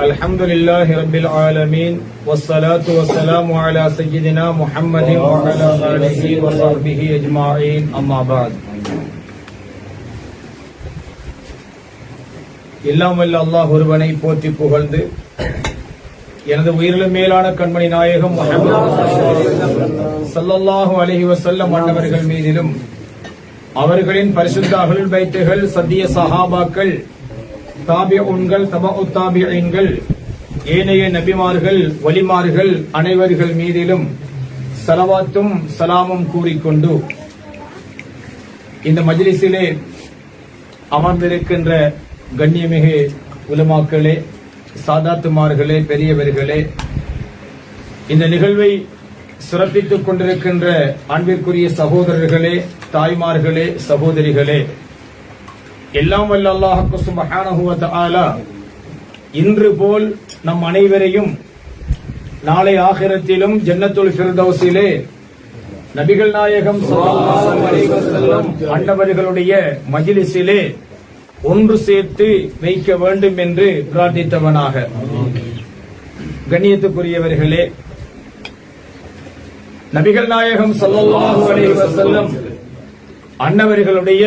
الحمد لله رب العالمين والصلاة والسلام على سيدنا محمد وعلى آله وصحبه أجمعين أما بعد எல்லாம் வல்ல அல்லாஹ் ஒருவனை போற்றி புகழ்ந்து எனது உயிரிலும் மேலான கண்மணி நாயகம் ஸல்லல்லாஹு அலைஹி வஸல்லம் அன்னவர்கள் மீதிலும் அவர்களின் பரிசுத்த அஹ்லுல் பைத்துகள் சத்திய சஹாபாக்கள் தாபிஊன்கள் தபஉத் தாபிஈன்கள் ஏனைய நபிமார்கள் வலிமார்கள் அனைவர்கள் மீதிலும் ஸலவாத்தும் ஸலாமும் கூறிக்கொண்டு இந்த மஜ்லிஸிலே அமர்ந்திருக்கின்ற கண்ணியமிகு உலமாக்களே, சாதாத்துமார்களே, பெரியவர்களே, இந்த நிகழ்வை சிறப்பித்துக் கொண்டிருக்கின்ற அன்பிற்குரிய சகோதரர்களே, தாய்மார்களே, சகோதரிகளே, எல்லாம் வல்ல அல்லாஹ் சுப்ஹானஹு வ தஆலா இன்று போல் நம் அனைவரையும் நாளை ஆகிரத்திலும் ஜன்னத்துல் ஃபிர்தௌஸிலே நபிகள் நாயகம் ஸல்லல்லாஹு அலைஹி வஸல்லம் அன்னவர்களுடைய மஜ்லிஸிலே ஒன்று சேர்த்து வைக்க வேண்டும் என்று பிரார்த்தித்தவனாக. கண்ணியத்துக்குரியவர்களே, நபிகள் நாயகம் ஸல்லல்லாஹு அலைஹி வஸல்லம் அன்னவர்களுடைய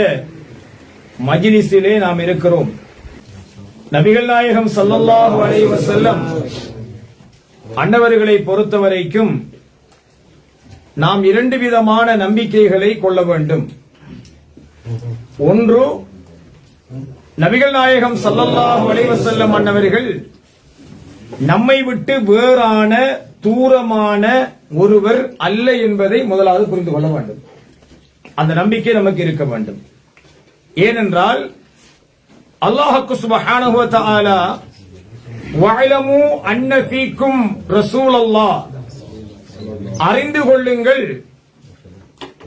மஜ்லிஸிலே நாம் இருக்கிறோம். நபிகள் நாயகம் ஸல்லல்லாஹு அலைஹி வஸல்லம் அன்னவர்களை பொறுத்தவரைக்கும் நாம் இரண்டு விதமான நம்பிக்கைகளை கொள்ள வேண்டும். ஒன்று, நபிகள் நாயகம் ஸல்லல்லாஹு அலைஹி வஸல்லம் அன்னவர்கள் நம்மை விட்டு வேறான தூரமான ஒருவர் அல்ல என்பதை முதலாவது புரிந்து கொள்ள வேண்டும். அந்த நம்பிக்கை நமக்கு இருக்க வேண்டும். ஏனென்றால் அல்லாஹ் சுப்ஹானஹு வ தஆலா வஅலமு அன்ன ஃபீக்கும் ரசூலல்லாஹ், அறிந்து கொள்ளுங்கள்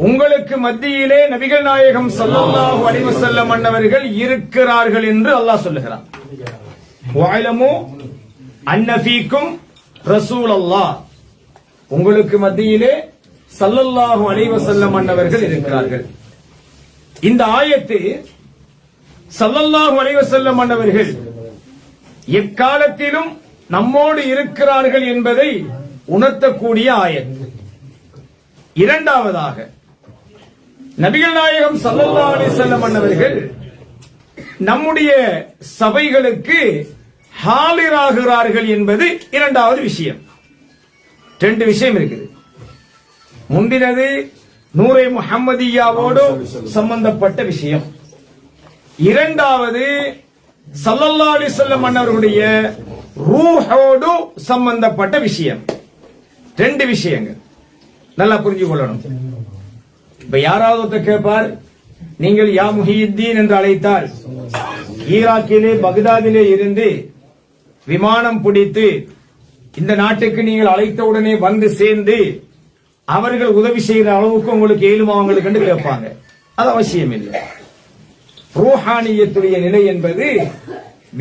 உங்களுக்கு மத்தியிலே நபிகள் நாயகம் ஸல்லல்லாஹு அலைஹி வஸல்லம் அன்னவர்கள் இருக்கிறார்கள் என்று அல்லாஹ் சொல்லுகிறான். வஅலமு அன்ன ஃபீக்கும் ரசூலல்லாஹ், உங்களுக்கு மத்தியிலே ஸல்லல்லாஹு அலைஹி வஸல்லம் அன்னவர்கள் இருக்கிறார்கள். இந்த ஆயத்து ஸல்லல்லாஹு அலைஹி வஸல்லம் அன்னவர்கள் எக்காலத்திலும் நம்மோடு இருக்கிறார்கள் என்பதை உணர்த்தக்கூடிய ஆயத்து. இரண்டாவதாக, நபிகள் நாயகம் ஸல்லல்லாஹு அலைஹி வஸல்லம் அன்னவர்கள் நம்முடைய சபைகளுக்கு ஹாலிராகிறார்கள் என்பது இரண்டாவது விஷயம். ரெண்டு விஷயம் இருக்குது. முந்தினது நூரை முஹம்மதியாவோடு சம்பந்தப்பட்ட விஷயம். இரண்டாவது ஸல்லல்லாஹு அலைஹி வஸல்லம் அன்னவர்களுடைய ரூஹோடு சம்பந்தப்பட்ட விஷயம். ரெண்டு விஷயங்கள் நல்லா புரிஞ்சு கொள்ளணும். இப்ப யாராவது கேட்பார், நீங்கள் யா முஹியுத்தீன் என்று அழைத்தால் ஈராக்கிலே பக்தாதிலே இருந்து விமானம் பிடித்து இந்த நாட்டுக்கு நீங்கள் அழைத்தவுடனே வந்து சேர்ந்து அவர்கள் உதவி செய்கிற அளவுக்கு உங்களுக்கு ஏழுமா அவங்களுக்கு கேட்பாங்க. அது அவசியம் இல்லை. ரூஹானியத்துடைய நிலை என்பது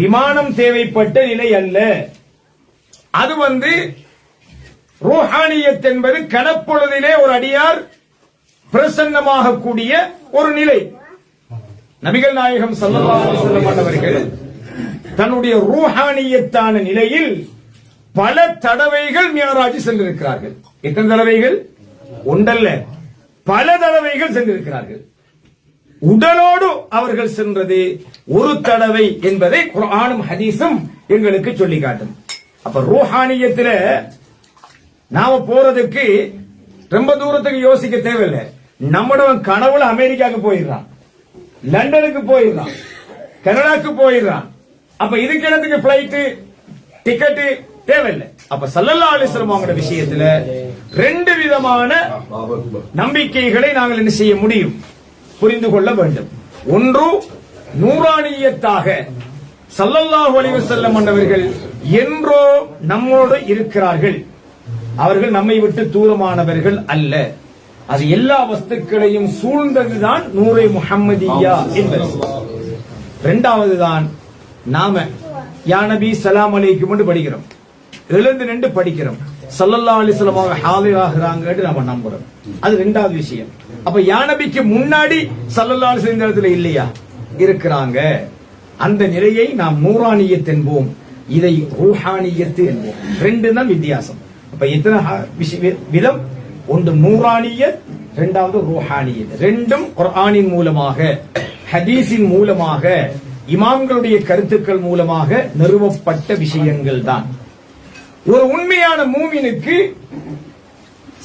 விமானம் தேவைப்பட்ட நிலை அல்ல. அது ரூஹானியத் என்பது கணப்பொழுதிலே ஒரு அடியார் பிரசன்னமாக கூடிய ஒரு நிலை. நபிகள் நாயகம் ஸல்லல்லாஹு அலைஹி வஸல்லம் அவர்கள் தன்னுடைய ரூஹானியத்தான நிலையில் பல தடவைகள் மியராஜ் சென்றிருக்கிறார்கள். எத்தனை தடவைகள்? ஒன்றல்ல, பல தடவைகள் சென்றிருக்கிறார்கள். உடலோடு அவர்கள் சென்றது ஒரு தடவை என்பதை குர்ஆனும் ஹதீஸும் எங்களுக்கு சொல்லி காட்டும். அப்ப ரூஹானியத்துல நாம போறதுக்கு ரொம்ப தூரத்துக்கு யோசிக்க தேவையில்லை. நம்மளவன் கனவுல அமெரிக்காவுக்கு போயிடுறான், லண்டனுக்கு போயிடுறான், கனடாக்கு போயிடுறான். அப்ப இதுக்கு இடத்துக்கு பிளைட் டிக்கெட் தேவையில்லை. அப்ப ஸல்லல்லாஹு அலைஹி வஸல்லம் அவங்களோட விஷயத்துல ரெண்டு விதமான நம்பிக்கைகளை நாங்கள் என்ன செய்ய முடியும், புரிந்து கொள்ள வேண்டும். ஒன்று, நூறானியத்தாக ஸல்லல்லாஹு அலைஹி வஸல்லம் அன்னவர்கள் என்றோ நம்மோடு இருக்கிறார்கள். அவர்கள் நம்மை விட்டு தூரமானவர்கள் அல்ல. அது எல்லா வஸ்துக்களையும் சூழ்ந்ததுதான் நூரை முஹம்மதியா என்பது. இரண்டாவது தான் நாம யா நபி ஸலாம் அலைக்கும் என்று படிக்கிறோம், எழுந்து நின்று படிக்கிறோம். ஸல்லல்லாஹு அலைஹி வஸல்லம் அவங்க ஹாலிராகிறாங்கன்னு நாம நம்புறோம். அது இரண்டாவது விஷயம். அப்ப யா நபிக்கு முன்னாடி ஸல்லல்லாஹு அலைஹி வஸல்லம் இல்லையா, இருக்கிறாங்க. அந்த நிலையை நாம் நூறானியத் என்போம். இதை ரூஹானியத்து என்போம். ரெண்டு தான் வித்தியாசம். அப்ப எத்தனை விதம்? ஒன்று நூரானியத், இரண்டாவது ரூஹானியத். ரெண்டும் குர்ஆனின் மூலமாக, ஹதீஸின் மூலமாக, இமாம்களுடைய கருத்துக்கள் மூலமாக நிறுவப்பட்ட விஷயங்கள் தான். ஒரு உண்மையான மூமினுக்கு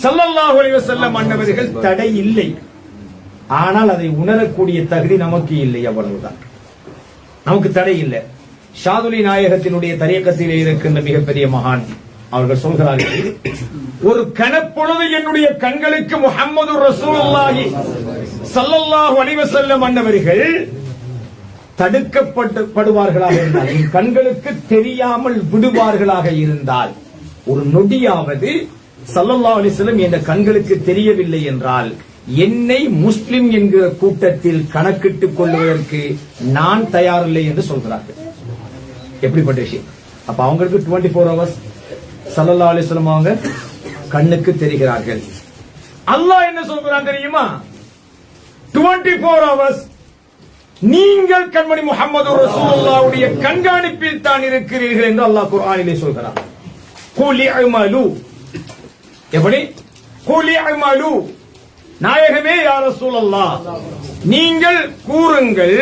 ஸல்லல்லாஹு அலைஹி வஸல்லம் அன்னவர்கள் தடை இல்லை. ஆனால் அதை உணரக்கூடிய தகுதி நமக்கு இல்லை, அவ்வளவுதான். நமக்கு தடை இல்லை. ஷாதுலி நாயகத்தினுடைய தரீக்கத்திலே இருக்கின்ற மிகப்பெரிய மகான் அவர்கள் சொல்கிறார்கள், ஒரு கணப்பொழுது என்னுடைய கண்களுக்கு முஹம்மது ரசூலுல்லாஹி ஸல்லல்லாஹு அலைஹி வஸல்லம் அன்னவர்கள் தடுக்கப்படுவார்களாக இருந்தால், என் கண்களுக்கு தெரியாமல் விடுவார்களாக இருந்தால், ஒரு நொடியாவது ஸல்லல்லாஹு அலைஹி வஸல்லம் என்ற கண்களுக்கு தெரியவில்லை என்றால், என்னை முஸ்லிம் என்கிற கூட்டத்தில் கணக்கிட்டுக் கொள்வதற்கு நான் தயாரில்லை என்று சொல்கிறார்கள். எப்படிப்பட்ட விஷயம்? அப்ப அவங்களுக்கு 24 hours ஸல்லல்லாஹு அலைஹி வஸல்லம் அவங்க கண்ணுக்கு தெரிகிறார்கள். அல்லாஹ் என்ன சொல்கிறான் தெரியுமா? 24 hours நீங்கள் கண்மணி முஹம்மது ரசூலுல்லாஹ்வுடைய கண்காணிப்பில் தான் இருக்கிறீர்கள் என்று அல்லாஹ் குர்ஆனிலே சொல்கிறான். குல் இஅமலு, எப்படி? குல் இஅமலு, நாயகமே யா ரசூலல்லாஹ் நீங்கள் கூறுங்கள்,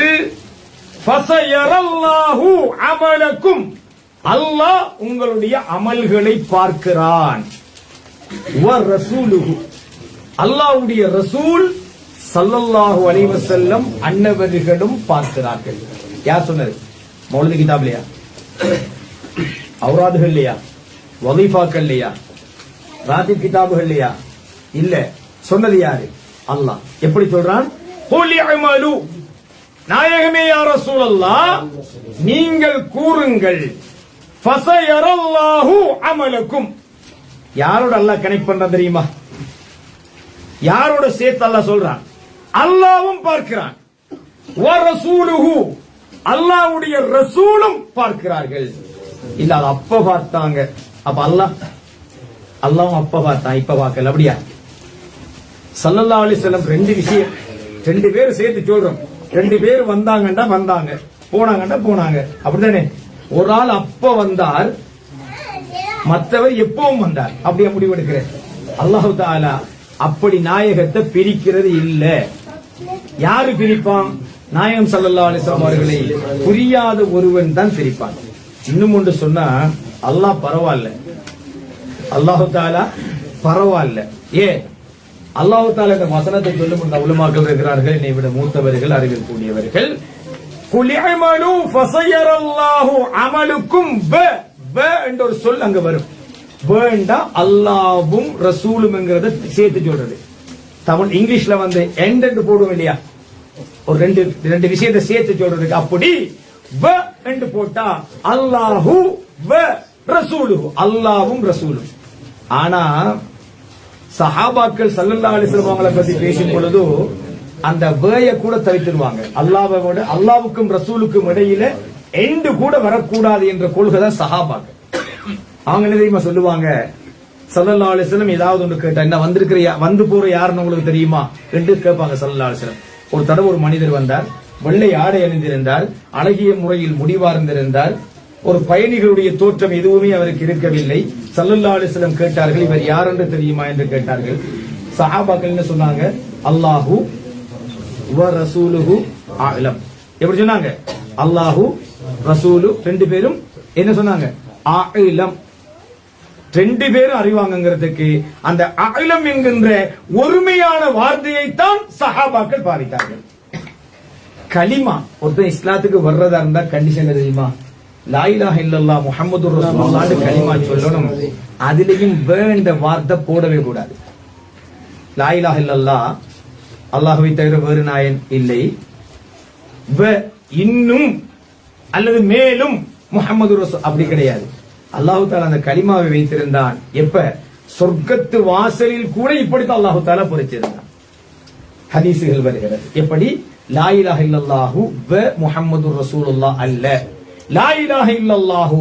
ஃபஸயரல்லாஹு அமலக்கும், அல்லாஹ் உங்களுடைய அமல்களை பார்க்கிறான். வ ரசூலுஹு, அல்லாஹ்வுடைய ரசூல் ஸல்லல்லாஹு அலைஹி வஸல்லம் அன்னவர்களும் பார்க்கிறார்கள். யார் சொன்னது? மௌலிது கிதாப்லையா? அவுராதுகள் இல்லையா? வதீஃபாக்கள் இல்லையா? ராத்திப் கிதாபுகள் இல்லையா? இல்ல. சொன்னது யாரு? அல்லாஹ். எப்படி சொல்றான்? குல் இஅமலு, நாயகமே யா ரசூலல்லாஹ் நீங்கள் கூறுங்கள், ஃபஸயரல்லாஹு அமலக்கும். யாரோட அல்லாஹ் கனெக்ட் பண்றான் தெரியுமா? யாரோட சேர்த்து அல்லாஹ் சொல்றான்? அல்லாஹ்வும் பார்க்கிறான். வ ரசூலுஹு, அல்லாஹ்வுடைய ரசூலும் பார்க்கிறார்கள். இல்ல அது அப்ப பார்த்தாங்க. அப்ப அல்லாஹ்வும் அப்ப பார்த்தான், இப்ப பார்க்கல. அப்படியா? ஸல்லல்லாஹு அலைஹி வஸல்லம் ரெண்டு விஷயம், ரெண்டு பேரும் சேர்த்து சொல்றோம். ரெண்டு பேர் வந்தாங்கண்டா வந்தாங்க, போனாங்கண்டா போனாங்க. அப்படித்தானே? ஒரு ஆள் அப்ப வந்தார், மற்றவர் எப்பவும் வந்தார். அப்படியே முடிவெடுக்கிறேன். அல்லாஹு தஆலா அப்படி நாயகத்தை பிரிக்கிறது இல்ல. யாரு பிரிப்பான்? நாயகம் ஸல்லல்லாஹு அலைஹி வஸல்லம் அவர்களை புரியாத ஒருவன் தான் பிரிப்பான். இன்னும் ஒன்று சொன்னா, அல்லாஹ் பரவாயில்ல, அல்லாஹு தஆலா பரவாயில்ல. அல்லாஹு தஆலா இந்த வசனத்தை சொல்லும் உலமாக்கள் இருக்கிறார்கள், என்னை விட மூத்தவர்கள், அறிவில் கூடியவர்கள். குல் இஅமலு ஃபஸயரல்லாஹு அமலுக்கும், ப என்ற ஒரு சொல் அங்க வரும். வேண்டா அல்லாஹ்வும் ரசூலும் என்கிறத சேர்த்து சொல்றது. தமிழ் இங்கிலீஷ்ல வந்து எண்ட் என்று போடுவோம் இல்லையா? ஒரு ரெண்டு விஷயத்தை சேர்த்து சொல்றதுக்கு. அப்படி வ என்று போட்டா அல்லாஹு வ ரசூலுஹு, அல்லாஹ்வும் ரசூலும். ஆனா சஹாபாக்கள் ஸல்லல்லாஹு அலைஹி வஸல்லம் அவங்களை பத்தி பேசும் பொழுது அந்த வேய கூட தவிர்த்துடுவாங்க. அல்லாஹ்வோட, அல்லாஹ்வுக்கும் ரசூலுக்கும் இடையில எண்டு கூட வரக்கூடாது என்ற கொள்கை தான் சஹாபாக்கள். அவங்க என்ன தெரியுமா சொல்லுவாங்க? ஸல்லல்லாஹு அலைஹி வஸல்லம் ஏதாவது ஒன்று கேட்டா, என்ன வந்திருக்கிற வந்து போற யாருன்னு உங்களுக்கு தெரியுமா என்று கேட்பாங்க ஸல்லல்லாஹு அலைஹி வஸல்லம். ஒரு தடவை ஒரு மனிதர் வந்தார், வெள்ளை ஆடை அணிந்திருந்தார், அழகிய முறையில் முடிவார்ந்திருந்தார். ஒரு பயணிகளுடைய தோற்றம் எதுவுமே அவருக்கு இருக்கவில்லை. ஸல்லல்லாஹு அலைஹி வஸல்லம் கேட்டார்கள், இவர் யார் என்று தெரியுமா என்று கேட்டார்கள். சஹாபாக்கள் என்ன சொன்னாங்க? அல்லாஹு வ ரசூலுஹு அஅலம். எப்படி சொன்னாங்க? அல்லாஹு ரசூலு ரெண்டு பேரும் என்ன சொன்னாங்க? அஅலம். ரெண்டு பேரும் அறிவாங்கிறதுக்கு அந்த அஅலம் என்கின்ற ஒருமையான வார்த்தையை தான் சஹாபாக்கள் பாதித்தார்கள். கலிமா ஒருத்தன் இஸ்லாத்துக்கு வர்றதா இருந்தா கண்டிஷன் தெரியுமா? லா இலாஹ இல்லல்லாஹ் முஹம்மதுர் ரசூலுல்லாஹ் கலிமா சொல்லணும். அதிலேயும் வேண்ட வார்த்தை போடவே கூடாது. லா இலாஹ இல்லல்லாஹ், அல்லாஹ்வை தவிர வேறு நாயன் இல்லை, இன்னும் அல்லது மேலும் முஹம்மது ரசூல் அப்படி கிடையாது. அல்லாஹு தஆலா அந்த கலிமாவை வைத்திருந்தான். எப்ப? சொர்க்கத்து வாசலில் கூட இப்படித்தான் அல்லாஹு தஆலா பொறிச்சிருந்தான். ஹதீசுகள் வருகிறது. எப்படி? லா இலாஹ இல்லல்லாஹு வ முஹம்மதுர் ரசூலுல்லாஹ் அல்ல, லா இலாஹ இல்லல்லாஹு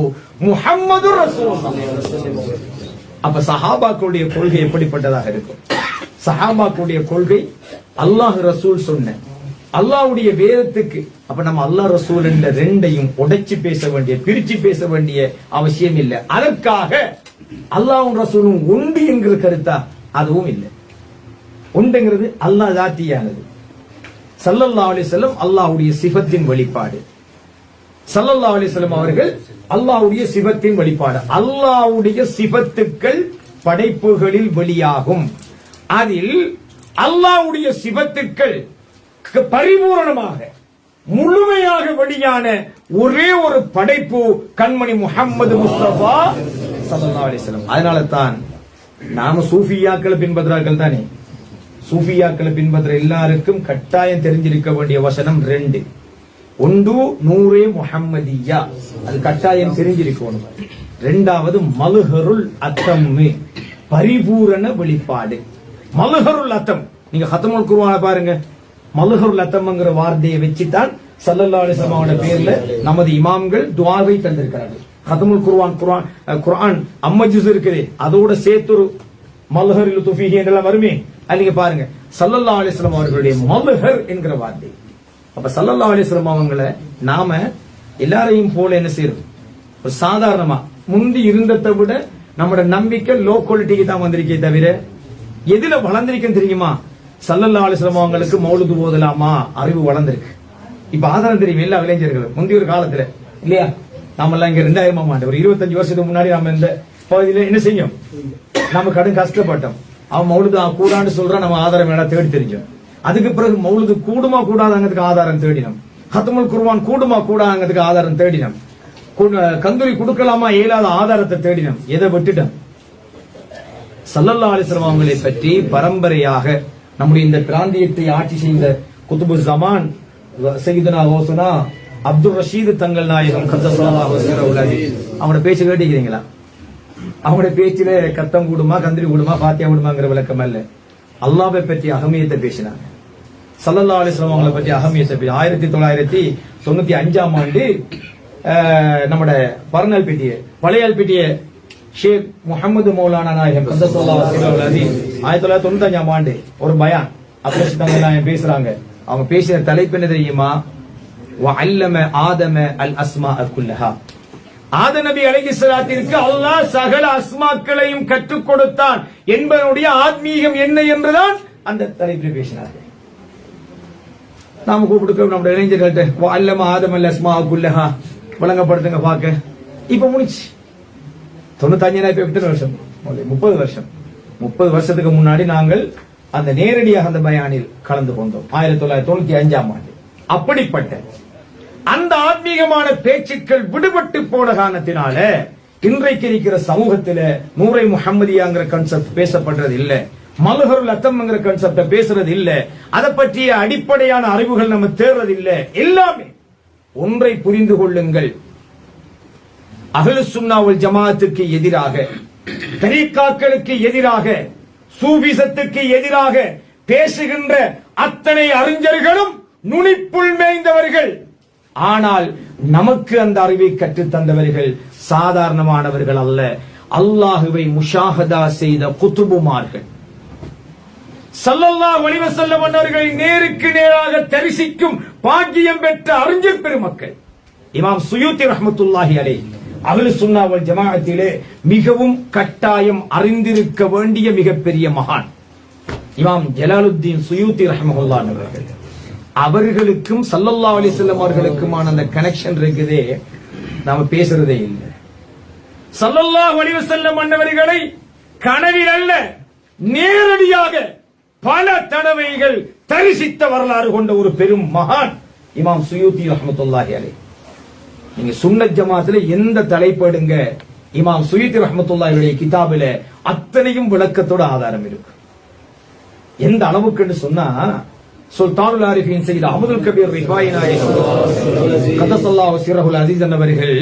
முஹம்மதுர் ரசூலுல்லாஹ். அப்ப சஹாபாக்களுடைய கொள்கை எப்படிப்பட்டதாக இருக்கும்? சஹாபாக்களுடைய கொள்கை அல்லாஹ் ரசூல் சொன்ன அல்லாஹ்வுடைய வேதத்துக்கு. அப்ப நம்ம அல்லாஹ் ரசூல் என்ற ரெண்டையும் உடைச்சு பேச வேண்டிய, பிரிச்சு பேச வேண்டிய அவசியம் இல்லை. அதற்காக அல்லாஹ்வும் ரசூலும் உண்டு என்கிற கருத்தா? அதுவும் இல்லை. உண்டுங்கிறது அல்லாஹ் ஜாத்தியானது. ஸல்லல்லாஹு அலைஹி வஸல்லம் அல்லாஹ்வுடைய சிஃபத்தின் வெளிப்பாடு. ஸல்லல்லாஹு அலைஹி வஸல்லம் அவர்கள் அல்லாஹ்வுடைய சிஃபத்தின் வெளிப்பாடு. அல்லாஹ்வுடைய சிஃபத்துக்கள் படைப்புகளில் வெளியாகும். அதில் அல்லாஹ்வுடைய சிஃபத்துக்கள் பரிபூரணமாக முழுமையாக வெளியான ஒரே ஒரு படைப்பு கண்மணி முஹம்மது முஸ்தபா ஸல்லல்லாஹு அலைஹி வஸல்லம். அதனால தான் நாம சூஃபியாக்களை பின்பற்றுறார்கள் தானே. சூஃபியாக்களை பின்பற்ற எல்லாருக்கும் கட்டாயம் தெரிஞ்சிருக்க வேண்டிய வசனம் 2. ஒன்று நூரே முஹம்மதியா, அது கட்டாயம் தெரிஞ்சிருக்கணும். 2வது மல்ஹருல் அத்தம், பரிபூரண வெளிப்பாடு. மல்ஹருல் அத்தம், நீங்க ஹத்தமுல் குர்ஆனை பாருங்க. மல்ஹருல் அத்தம்ங்கிற வார்த்தையை வச்சுதான் ஸல்லல்லாஹு அலைஹி வஸல்லம் பேர்ல நமது இமாம்கள் துஆவை தந்திருக்கிறார்கள். ஹத்தமுல் குர்ஆன் அம்ம ஜுஸ் இருக்குது, அதோட சேர்த்து ஒரு மல்ஹருல் துஃபீஹி என்றெல்லாம் வருமே. அது நீங்க பாருங்க, ஸல்லல்லாஹு அலைஹி வஸல்லம் அவர்களுடைய மல்ஹர் என்கிற வார்த்தை. அப்ப ஸல்லல்லாஹு அலைஹி வஸல்லம் அவங்களை நாம எல்லாரையும் போல என்ன செய்யறோம், ஒரு சாதாரணமா முந்தி இருந்ததை விட நம்மளோட நம்பிக்கை லோ குவாலிட்டிக்கு தான் வந்திருக்கே தவிர எதுல வளர்ந்திருக்குன்னு தெரியுமா? ஸல்லல்லாஹு அலைஹி வஸல்லம் அவங்களுக்கு மௌலிது ஓதலாமா அறிவு வளர்ந்திருக்கு. இப்ப ஆதாரம் தெரியும் எல்லா இளைஞர்களும். முந்தைய ஒரு காலத்துல இல்லையா, நாம எல்லாம் இங்க 2000ஆம் ஆண்டு ஒரு 25 வருஷத்துக்கு முன்னாடி நம்ம இந்த பகுதியில என்ன செய்யும், நம்ம கடும் கஷ்டப்பட்டோம். அவன் மௌலிது கூடான்னு சொல்றான், நம்ம ஆதாரம் வேணா தேடி தெரிஞ்சோம். அதுக்கு பிறகு மௌலிது கூடுமா கூடாதாங்கிறதுக்கு ஆதாரம் தேடினோம். ஹத்தமுல் குர்ஆன் கூடுமா கூடாங்கிறதுக்கு ஆதாரம் தேடினோம். கந்தூரி கொடுக்கலாமா இயலாத ஆதாரத்தை தேடினோம். எதை விட்டுட்டோம்? ஸல்லல்லாஹு அலைஹி வஸல்லம் அவங்களை பற்றி பரம்பரையாக நம்முடைய இந்த பிராந்தியத்தை ஆட்சி செய்த குதுபு ஜமான் சையதுனா ஹுசைனா அப்துல் ரஷீத் தங்கள் நாயகம் கத்தஸல்லாஹு அலைஹி அவங்களோட பேச்சு கேட்டிருக்கீங்களா? அவங்களுடைய பேச்சில கத்தம் கூடுமா, கந்திரி கூடுமா, பாத்தியா கூடுமாங்கிற விளக்கம் அல்ல. அல்லாஹ்வை பற்றி அகமியத்தை பேசினாங்க. ஸல்லல்லாஹு அலைஹி வஸல்லம் அவங்களை பற்றி அகமியத்தை 1995ஆம் ஆண்டு நம்மட பர்னல்பேட்டிய பழையல்பேட்டிய ஷேக் முஹம்மது மௌலானா நாயகம் கத்தஸல்லாஹு அலைஹி 1995ஆம் ஆண்டு ஒரு பயான் அப்படி நாயகம் பேசுறாங்க. அவங்க பேசின தலைப்பு என்ன தெரியுமா? வஅல்லம ஆதம அல் அஸ்மாஅ குல்லஹா. ஆதம் நபி அலைஹிஸ்ஸலாத்திற்கு அல்லாஹ் சகல அஸ்மாக்களையும் கற்றுக் கொடுத்தான் என்பதனுடைய ஆத்மீகம் என்ன என்றுதான் அந்த தலைப்பில் பேசினார்கள். நாம கூப்பிட்டு நம்முடைய இளைஞர்கள்ட்ட வஅல்லம ஆதம அல் அஸ்மாஅ குல்லஹா வழங்கப்படுத்துங்க பாக்க. இப்ப முடிச்சு 95 இப்ப எத்தனை வருஷம்? 30 வருஷம். 30 வருஷத்துக்கு முன்னாடி நாங்கள் அந்த நேரடியாக அந்த பயானில் கலந்து கொண்டோம் 1995ஆம் ஆண்டு. அப்படிப்பட்ட அந்த ஆத்மீகமான பேச்சுக்கள் விடுபட்டு போன காரணத்தினால இன்றைக்கு இருக்கிற சமூகத்தில நூரை முஹம்மதியாங்கிற கான்செப்ட் பேசப்படுறது இல்ல, மல்ஹருல் அத்தம்ங்கிற கான்செப்ட பேசுறது இல்ல, அதை பற்றிய அடிப்படையான அறிவுகள் நம்ம தேர்றது இல்ல. எல்லாமே ஒன்றை புரிந்து கொள்ளுங்கள், அஹ்லுஸ் சுன்னா வல் ஜமாஅத்துக்கு எதிராக, தரீக்காக்களுக்கு எதிராக, சூஃபிசத்துக்கு எதிராக பேசுகின்ற அத்தனை அறிஞர்களும் நுனிப்புள் மேய்ந்தவர்கள். ஆனால் நமக்கு அந்த அறிவை கற்றுத் தந்தவர்கள் சாதாரணமானவர்கள் அல்ல, அல்லாஹுவை முஷாஹதா செய்த குதுபுமார்கள். ஸல்லல்லாஹு அலைஹி வஸல்லம் அவர்களை நேருக்கு நேராக தரிசிக்கும் பாக்கியம் பெற்ற அறிஞர் பெருமக்கள். இமாம் சுயூத்தி ரஹ்மத்துல்லாஹி அலைஹி அஹ்லுஸ் சுன்னா வல் ஜமாஅத்திலே மிகவும் கட்டாயம் அறிந்திருக்க வேண்டிய மிகப்பெரிய மகான் இமாம் ஜலாலுத்தீன் சுயூத்தி ரஹ்மத்துல்லாஹி அவர்கள். அவர்களுக்கும் ஸல்லல்லாஹு அலைஹி வஸல்லம் அவர்களுக்குமான அந்த கனெக்ஷன் இருக்குதே, நாம பேசுறதே இல்லை. ஸல்லல்லாஹு அலைஹி வஸல்லம் அன்னவர்களை கனவில் அல்ல நேரடியாக பல தடவைகள் தரிசித்த வரலாறு கொண்ட ஒரு பெரும் மகான் இமாம் சுயூத்தி ரஹ்மத்துல்லாஹி அலைஹி. நீங்க சுன்னத் ஜமாத்துல எந்த தலைப்படுங்க, இமாம் சுயூத்தி ரஹ்மத்துல்லாஹி கிதாபில அத்தனையும் விளக்கத்தோட ஆதாரம் இருக்கு. எந்த அளவுக்குன்னு சொன்னா, சுல்தானுல் ஆரிஃபீன் சையத் அஹ்மதுல் கபீர் ரிஃபாயி நாயகம் கதஸல்லாஹு சிர்ரஹுல் அஸீஸ் அவர்கள்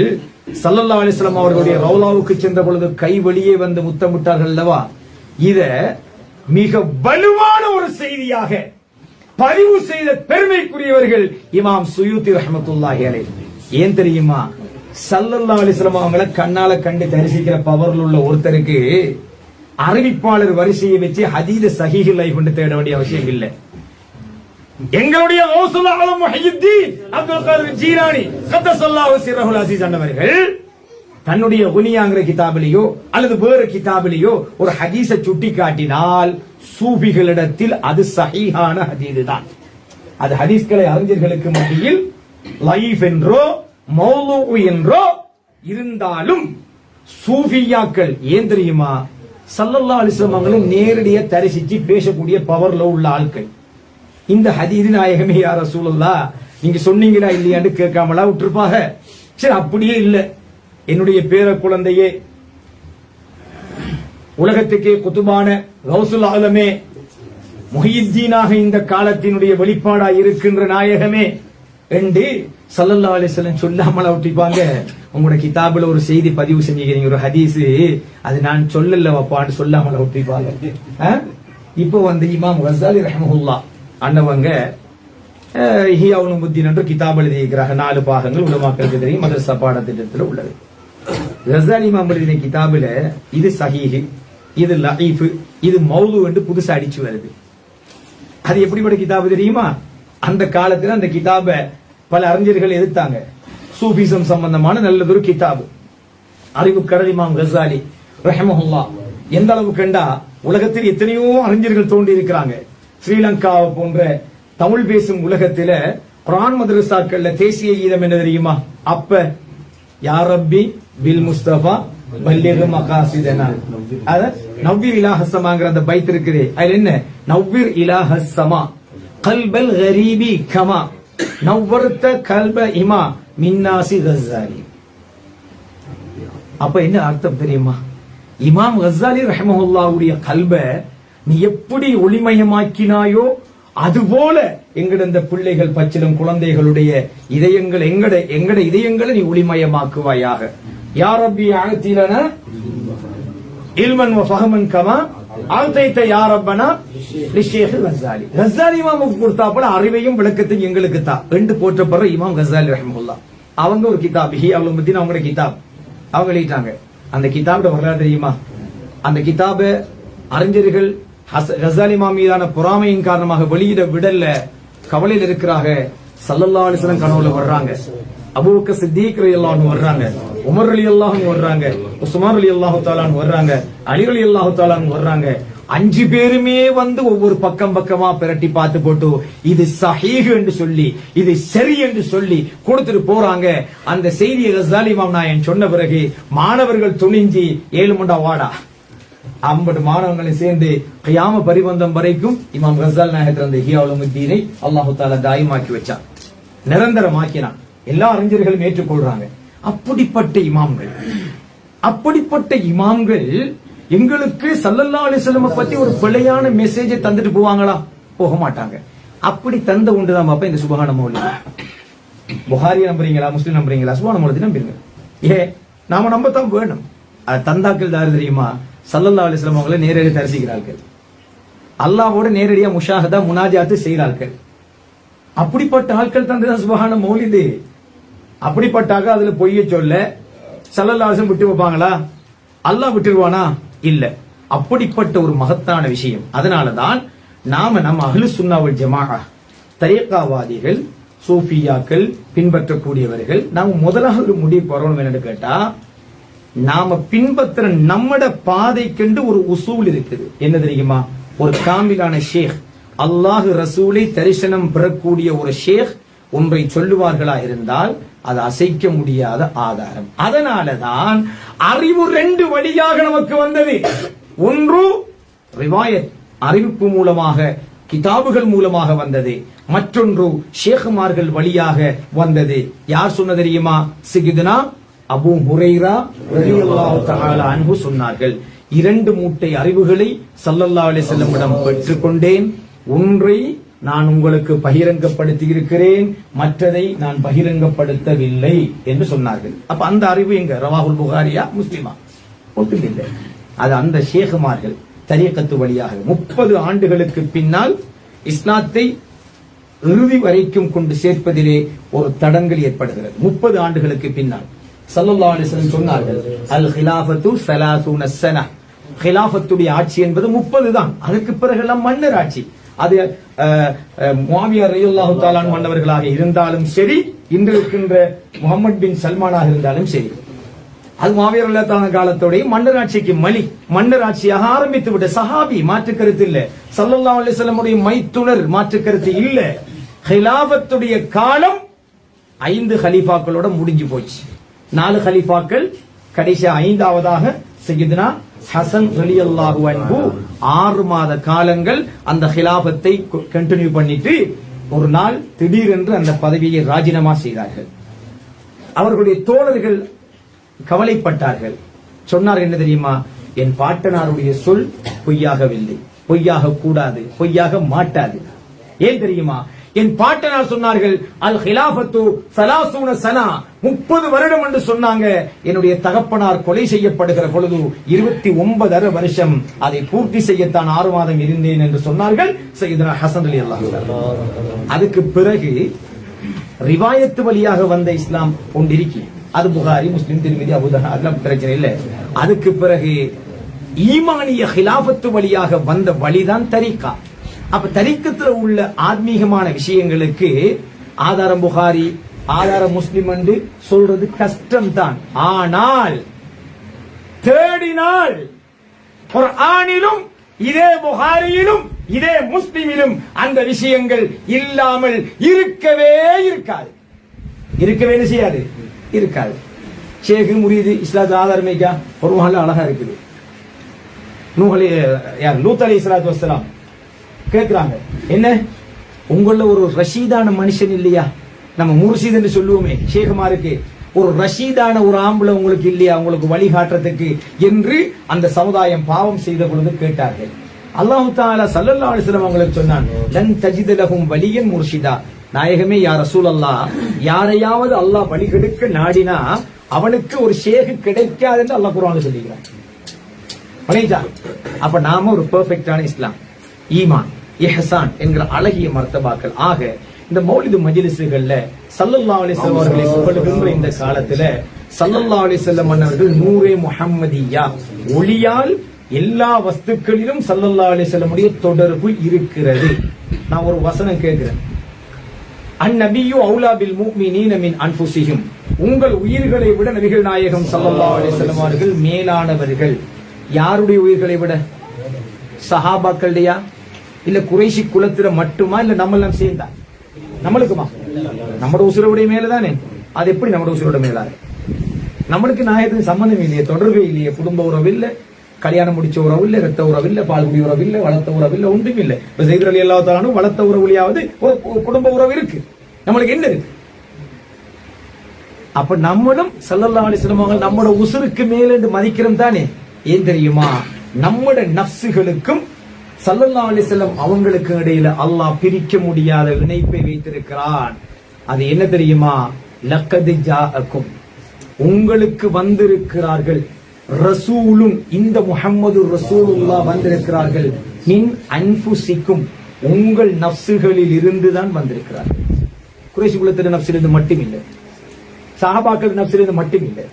ஸல்லல்லாஹு அலைஹி வஸல்லம் அவர்களுடைய ரௌலாவுக்கு சென்ற பொழுது கை வெளியே வந்து முத்தமிட்டார்கள் அல்லவா, இத மிக வலுவான ஒரு செய்தியாக பதிவு செய்த பெருமைக்குரியவர்கள் இமாம் சுயூத்தி ரஹ்மத்துல்லாஹி அலைஹி. ஏன் தெரியுமா? ஸல்லல்லாஹு அலைஹி வஸல்லம் அவங்களை கண்ணால கண்டு தரிசிக்கிற பவர்ல உள்ள ஒருத்தருக்கு அறிவிப்பாளர் வரிசையை வச்சு ஹதீஸ் சஹீஹுல் லைஃப் தேட வேண்டிய அவசியம் இல்லை. எங்களுடைய கௌசுல் ஆலம் முஹியுத்தீன் அப்துல் காதிர் ஜீலானி கத்தஸல்லாஹு சிர்ரஹுல் அஸீஸ் அன்னவர்கள் தன்னுடைய குனியாங்கிற கிதாபிலேயோ அல்லது வேறு கிதாபிலேயோ ஒரு ஹதீஸை சுட்டி காட்டினால் சூஃபிகளிடத்தில் அது சஹீஹான ஹதீஸ் தான். அது ஹதீஸ்களை அறிஞர்களுக்கு மத்தியில் லைஃப் என்றோ மௌலூ என்றோ இருந்தாலும் சூஃபியாக்கள் ஏன் தெரியுமா, ஸல்லல்லாஹு அலைஹி வஸல்லம் அவங்களை நேரடியா தரிசிச்சு பேசக்கூடிய பவர்ல உள்ள ஆட்கள். இந்த ஹதீஸ் நாயகமே யா ரசூலுல்லாஹ் நீங்க சொன்னீங்களா இல்லையான்னு கேட்காமலா விட்டுருப்பாங்க. சரி, அப்படியே இல்ல, என்னுடைய பேர குழந்தையே, உலகத்துக்கே குதுபான கௌசுல் ஆலமே, முஹியுத்தீனாக இந்த காலத்தினுடைய வெளிப்பாடா இருக்கின்ற நாயகமே என்று ஸல்லல்லாஹு அலைஹி வஸல்லம் சொல்லாமலா விட்டுப்பாங்க. உங்களோட கிதாபுல ஒரு செய்தி பதிவு செஞ்சீங்க, ஒரு ஹதீஸ், அது நான் சொல்லல வாப்பான்னு சொல்லாமலா விட்டுப்பாங்க. இப்போ இமாம் கஸாலி ரஹ்மஹுல்லாஹ் அண்ணவங்க இஹ்யா உலூமுத்தீன் என்ற கிதாப் எழுதியிருக்கிறாங்க. 4 பாகங்கள் உலமாக்களுக்கு தெரியும், மதரசா பாடத்திட்டத்தில் உள்ளது. கஸாலி இமாம் எழுதின கிதாபுல இது சஹீஹ், இது லஈஃப், இது மௌது என்று புதுசா அடிச்சு வருது. அது எப்படிப்பட்ட கிதாபு தெரியுமா? அந்த காலத்துல அந்த கிதாப பல அறிஞர்கள் எதிர்த்தாங்க. சூஃபிசம் சம்பந்தமான நல்லதொரு கிதாபு, அறிவு கடல் இமாம் கஸாலி ரஹ்மஹுல்லாஹ். எந்த அளவு கண்டா, உலகத்தில் எத்தனையோ அறிஞர்கள் தோன்றி இருக்கிறாங்க. ஸ்ரீலங்காவை போன்ற தமிழ் பேசும் உலகத்தில குர்ஆன் மதரசாக்கள்ல தேசிய கீதம் என்ன தெரியுமா? அப்ப யா ரப்பி பில் முஸ்தபா பல்லிக் மகாசிதனா, அத நவ்விர் இலாஹஸ்ஸமாங்கற அந்த பைத் இருக்குது. அதுல என்ன? நவ்விர் இலாஹஸ்ஸமா கல்பல் கரீபி கமா நவ்வர்த கல்ப இமா மின்னாசி கஸாலி. அப்ப என்ன அர்த்தம் தெரியுமா? இமாம் கஸாலி ரஹ்மஹுல்லாஹ்வுடைய கல்ப நீ எப்படி ஒளிமயமாக்கினாயோ அதுபோல எங்கட இந்த பிள்ளைகள் பச்சிலம் குழந்தைகளுடைய இதயங்கள் எங்கட இதயங்களை நீ ஒளிமயமாக்குவாயாக. யா ரப்பி ஆஅதிலனா இல்மன் வ ஃபஹமன் கமா ஆதைத யா ரப்பனா லிஷேக் கஸாலி. கஸாலி இமாமுக்கு கொடுத்தாப்புல அறிவையும் விளக்கத்தையும் எங்களுக்கு தா என்று போற்றப்படுற இமாம் கஸாலி ரஹ்மஹுல்லாஹ். அவங்க ஒரு கிதாப் இஹ்யா உலூமுத்தீன், அவங்களோட கிதாப் அவங்க எழுதிட்டாங்க. அந்த கிதாபோட வரலாறு தெரியுமா? அந்த கிதாப அறிஞர்கள் கஸாலி இமாம் மீதான பொறாமையின் காரணமாக வெளியிட விடல, கவலையில் இருக்கிறாங்க. ஸல்லல்லாஹு அலைஹி வஸல்லம் கனவுல வர்றாங்க, அபூபக்கர் சித்தீக் ரலியல்லாஹு அன்ஹு வர்றாங்க, உமர் ரலியல்லாஹு அன்ஹு வர்றாங்க, உஸ்மான் ரலியல்லாஹு தஆலா அன்ஹு வர்றாங்க, அலி ரலியல்லாஹு தஆலா அன்ஹு வர்றாங்க. 5 பேருமே ஒவ்வொரு பக்கமா பிரட்டி பார்த்து போட்டு இது சஹீஹ் என்று சொல்லி, இது சரி என்று சொல்லி கொடுத்துட்டு போறாங்க. அந்த செய்தியை கஸாலி இமாம் நாயன் சொன்ன பிறகு மாணவர்கள் துணிஞ்சி 7 மண்டா வாடா 50 மாணவர்களை சேர்ந்து கியாம பரிபந்தம் வரைக்கும் இமாம் கஸாலி நாயகர் அந்த இஹ்யா உலூமுத்தீனை அல்லாஹ் தஆலா தாயிமாக்கி வச்சான், நிரந்தரமாக்கினான். எல்லா அறிஞர்களும் ஏற்றுக்கொள்றாங்க. அப்படிப்பட்ட இமாம்கள் எங்களுக்கு ஸல்லல்லாஹு அலைஹி வஸல்லம் பத்தி ஒரு பிழையான மெசேஜை தந்துட்டு போவாங்களா? போக மாட்டாங்க. அப்படி தந்த உண்டுதான் பாப்பா இந்த சுபஹான மௌலித். புகாரி நம்புறீங்களா, முஸ்லிம் நம்புறீங்களா, சுபஹான மௌலித் நம்புறீங்க? நாம நம்பத்தான் வேணும். அது தந்தாக்கள் யாரு தெரியுமா? ஸல்லல்லாஹு அலைஹி வஸல்லம் அவங்களை நேரடியாக தரிசிக்கிறார்கள், அல்லாஹ்வோட நேரடியா முஷாஹதா முனாஜாத்து செய்கிறார்கள். அப்படிப்பட்ட ஆட்கள் தந்ததான் சுபஹான மௌலித். அப்படிப்பட்டாக அதுல பொய்ய சொல்ல ஸல்லல்லாஹு அலைஹி வஸல்லம் விட்டு வைப்பாங்களா? அல்லாஹ் விட்டுருவானா? இல்ல. அப்படிப்பட்ட ஒரு மகத்தான விஷயம். அதனாலதான் நம்ம அஹ்லு சுன்னா வல் ஜமாஅ தரீகாவாதிகள் சூஃபியாக்கள் பின்பற்றக்கூடியவர்கள் நாம முதலாக ஒரு முடிவு வரணும் என்னன்னு கேட்டா, நாம பின்பற்ற நம்மட பாதைக்கென்று ஒரு உசூல் இருக்குது. என்ன தெரியுமா? ஒரு காமிலான ஷேக், அல்லாஹ் ரசூலை தரிசனம் பெறக்கூடிய ஒரு ஷேக் ஒன்றை சொல்லுவார்களா இருந்தால் அது அசைக்க முடியாத ஆதாரம். அதனாலதான் அறிவு 2 வழியாக நமக்கு வந்தது. ஒன்று ரிவாயத், அறிவிப்பு மூலமாக, கிதாபுகள் மூலமாக வந்தது. மற்றொன்று ஷேகுமார்கள் வழியாக வந்தது. யார் சொன்ன தெரியுமா? சிகிதுனா அபூ ஹுரைரா ரலியல்லாஹு தஆலா அன்ஹு சொன்னார்கள், 2 மூட்டை அறிவுகளை ஸல்லல்லாஹு அலைஹி வஸல்லம் பெற்றுக்கொண்டேன். ஒன்றை நான் உங்களுக்கு பகிரங்கப்படுத்தி இருக்கிறேன், மற்றதை நான் பகிரங்கப்படுத்தவில்லை என்று சொன்னார்கள். அப்ப அந்த அறிவு எங்க? ரவாஹுல் புகாரியா முஸ்லிமா? ஒன்றுமில்லை. அது அந்த ஷேகுமார்கள் தரீகத்து வழியாக 30 ஆண்டுகளுக்கு பின்னால் இஸ்லாத்தை இறுதி வரைக்கும் கொண்டு சேர்ப்பதிலே ஒரு தடங்கல் ஏற்படுகிறது. 30 ஆண்டுகளுக்கு பின்னால் ஸல்லல்லாஹு அலைஹி வஸல்லம் சொன்னார்கள், அல் ஹிலாஃபத்து 30 ஸனா. ஹிலாஃபத்துடைய ஆட்சி என்பது 30 தான். அதற்கு பிறகு எல்லாம் மன்னர் ஆட்சி. அது முஆவியா ரலியல்லாஹு தஆலா அன்ஹு மன்னவர்களாக இருந்தாலும் சரி, இன்று இருக்கின்ற முஹம்மது பின் சல்மானாக இருந்தாலும் சரி, அது முஆவியா ரலியல்லாஹு தஆலா காலத்தோடைய மன்னராட்சிக்கு மன்னராட்சியாக ஆரம்பித்து விட்ட சஹாபி, மாற்று கருத்து இல்ல. ஸல்லல்லாஹு அலைஹி வஸல்லம் உடைய மைத்துனர், மாற்று கருத்து இல்ல. ஹிலாஃபத்துடைய காலம் 5 கலீஃபாக்களோட முடிஞ்சு போச்சு. 4 கலீஃபாக்கள், கடைசி 5ஆவதாக சய்யிதுனா ஹசன் ரலியல்லாஹு அன்ஹு 6 மாத காலங்கள் அந்த ஹிலாஃபத்தை கண்டினியூ பண்ணிட்டு ஒரு நாள் திடீரென்று அந்த பதவியை ராஜினாமா செய்தார்கள். அவர்களுடைய தோழர்கள் கவலைப்பட்டார்கள். சொன்னார் என்ன தெரியுமா? என் பாட்டனாருடைய சொல் பொய்யாகவில்லை, பொய்யாக கூடாது, பொய்யாக மாட்டாது. ஏன் தெரியுமா? என் பாட்டனார் சொன்னார்கள், அல் ஹிலாஃபத்து 30 சனா, 30 வருடம் என்று சொன்னாங்க. என்னுடைய தகப்பனார் கொலை செய்யப்படுகிற பொழுது 29 வருஷம் அதை பூர்த்தி செய்யத்தான் 6 மாதம் இருந்தேன் என்று சொன்னார்கள் சய்யிதுனா ஹசன் ரலியல்லாஹு அன்ஹு. அதுக்கு பிறகு ரிவாயத்து வழியாக வந்த இஸ்லாம் ஒன்றிருக்கி, அது புகாரி, முஸ்லிம், திர்மிதி, அபூதாவூத், அதெல்லாம் பிரச்சனை இல்லை. அதுக்கு பிறகு ஈமானிய ஹிலாஃபத்து வழியாக வந்த வழிதான் தரீகா. அப்ப தரீக்கத்துல உள்ள ஆத்மீகமான விஷயங்களுக்கு ஆதாரம் புகாரி, ஆதாரம் முஸ்லிம் என்று சொல்றது கஷ்டம் தான். ஆனால் தேடினால் குர்ஆனிலும் இதே புகாரியிலும் இதே முஸ்லிமிலும் அந்த விஷயங்கள் இல்லாமல் இருக்கவே இருக்காது. இருக்கவே செய்யாது, இருக்காது. ஷேக் முரீது இஸ்லாத்து ஆதாரமேக்கா ஒரு மஹல்ல அழகா இருக்குது. லூத் அலைஹிஸ்ஸலாத்து வஸ்ஸலாம் கேட்கிறாங்க, என்ன உங்கள ஒரு ரஷீதான மனுஷன் இல்லையா? நம்ம முர்ஷித் என்று சொல்லுவோமே ஷேகுமாருக்கு, ஒரு ரஷீதான ஒரு ஆம்பளை உங்களுக்கு இல்லையா உங்களுக்கு வழிகாட்டுறதுக்கு என்று அந்த சமுதாயம் பாவம் செய்த பொழுது கேட்டார்கள். அல்லாஹ் தஆலா ஸல்லல்லாஹு அலைஹி வஸல்லம் அவங்களுக்கு சொன்னான், லன் தஜித லஹும் வலியன் முர்ஷிதா. நாயகமே, யா ரசூலல்லாஹ், யாரையாவது அல்லாஹ் வழி கெடுக்க நாடினா அவனுக்கு ஒரு ஷேக் கிடைக்காது என்று அல்லாஹ் குர்ஆன்ல சொல்லிக்கிறான். அப்ப நாம ஒரு பெர்ஃபெக்ட்டான இஸ்லாம், ஈமான், இஹ்சான் என்கிற அழகிய மர்த்தபாக்கள். ஆக இந்த மௌலிது மஜ்லிஸ்கள்ல ஸல்லல்லாஹு அலைஹி வஸல்லம் அவர்களை புகழுகின்ற இந்த காலத்துல ஸல்லல்லாஹு அலைஹி வஸல்லம் அவர்கள் நூரே முஹம்மதியா, ஒளியால் எல்லா வஸ்துக்களிலும் ஸல்லல்லாஹு அலைஹி வஸல்லம் உடைய தொடர்பு இருக்கிறது. நான் ஒரு வசனம் கேட்கிறேன், அந்நபியு அவுலா பில் முஃமினீன மின் அன்ஃபுஸிஹிம், உங்கள் உயிர்களை விட நபிகள் நாயகம் ஸல்லல்லாஹு அலைஹி வஸல்லம் அவர்கள் மேலானவர்கள். யாருடைய உயிர்களை விட? சஹாபாக்களுடையா, இல்ல குறைஷி குலத்துல மட்டுமா, இல்ல நம்ம எல்லாம் சேர்ந்தா? நம்மளுக்குமா? நம்மட உசுரோடைய மேலதானே. அது எப்படி நம்மட உசுரோட மேலாது? நம்மளுக்கு நாயகத்துக்கு சம்பந்தம் இல்லையே, தொடர்பு இல்லையே, குடும்ப உறவு இல்ல, கல்யாணம் முடிச்ச உறவு இல்ல, ரத்த உறவு இல்ல, பால்குடி உறவு இல்ல, வளர்த்த உறவு இல்ல, ஒன்றும் இல்ல. இப்ப ஸையத் ரலியல்லாஹு தஆலா வளர்த்த உறவுலையாவது ஒரு குடும்ப உறவு இருக்கு, நம்மளுக்கு என்ன இருக்கு? அப்ப நம்மளும் ஸல்லல்லாஹு அலைஹி வஸல்லம் நம்மளோட உசுருக்கு மேல என்று மதிக்கிறோம் தானே. ஏன் தெரியுமா? நம்மட நஃப்ஸுகளுக்கும் ஸல்லல்லாஹு அலைஹி வஸல்லம் அவங்களுக்கு இடையில அல்லாஹ் பிரிக்க முடியாத இணைப்பை வைத்திருக்கிறான். அது என்ன தெரியுமா? லக்கத் ஜாஅக்கும், உங்களுக்கு வந்திருக்கிறார்கள், ரசூலும், இந்த முஹம்மது ரசூலுல்லாஹ் வந்திருக்கிறார்கள், மின் அன்ஃபுசிக்கும், உங்கள் நஃப்ஸுகளில் இருந்துதான் வந்திருக்கிறார்கள். குறைஷி குலத்தின் நஃப்ஸிலிருந்து மட்டும் இல்லை, சஹாபாக்கள் நஃப்ஸிலிருந்து மட்டும் இல்லை.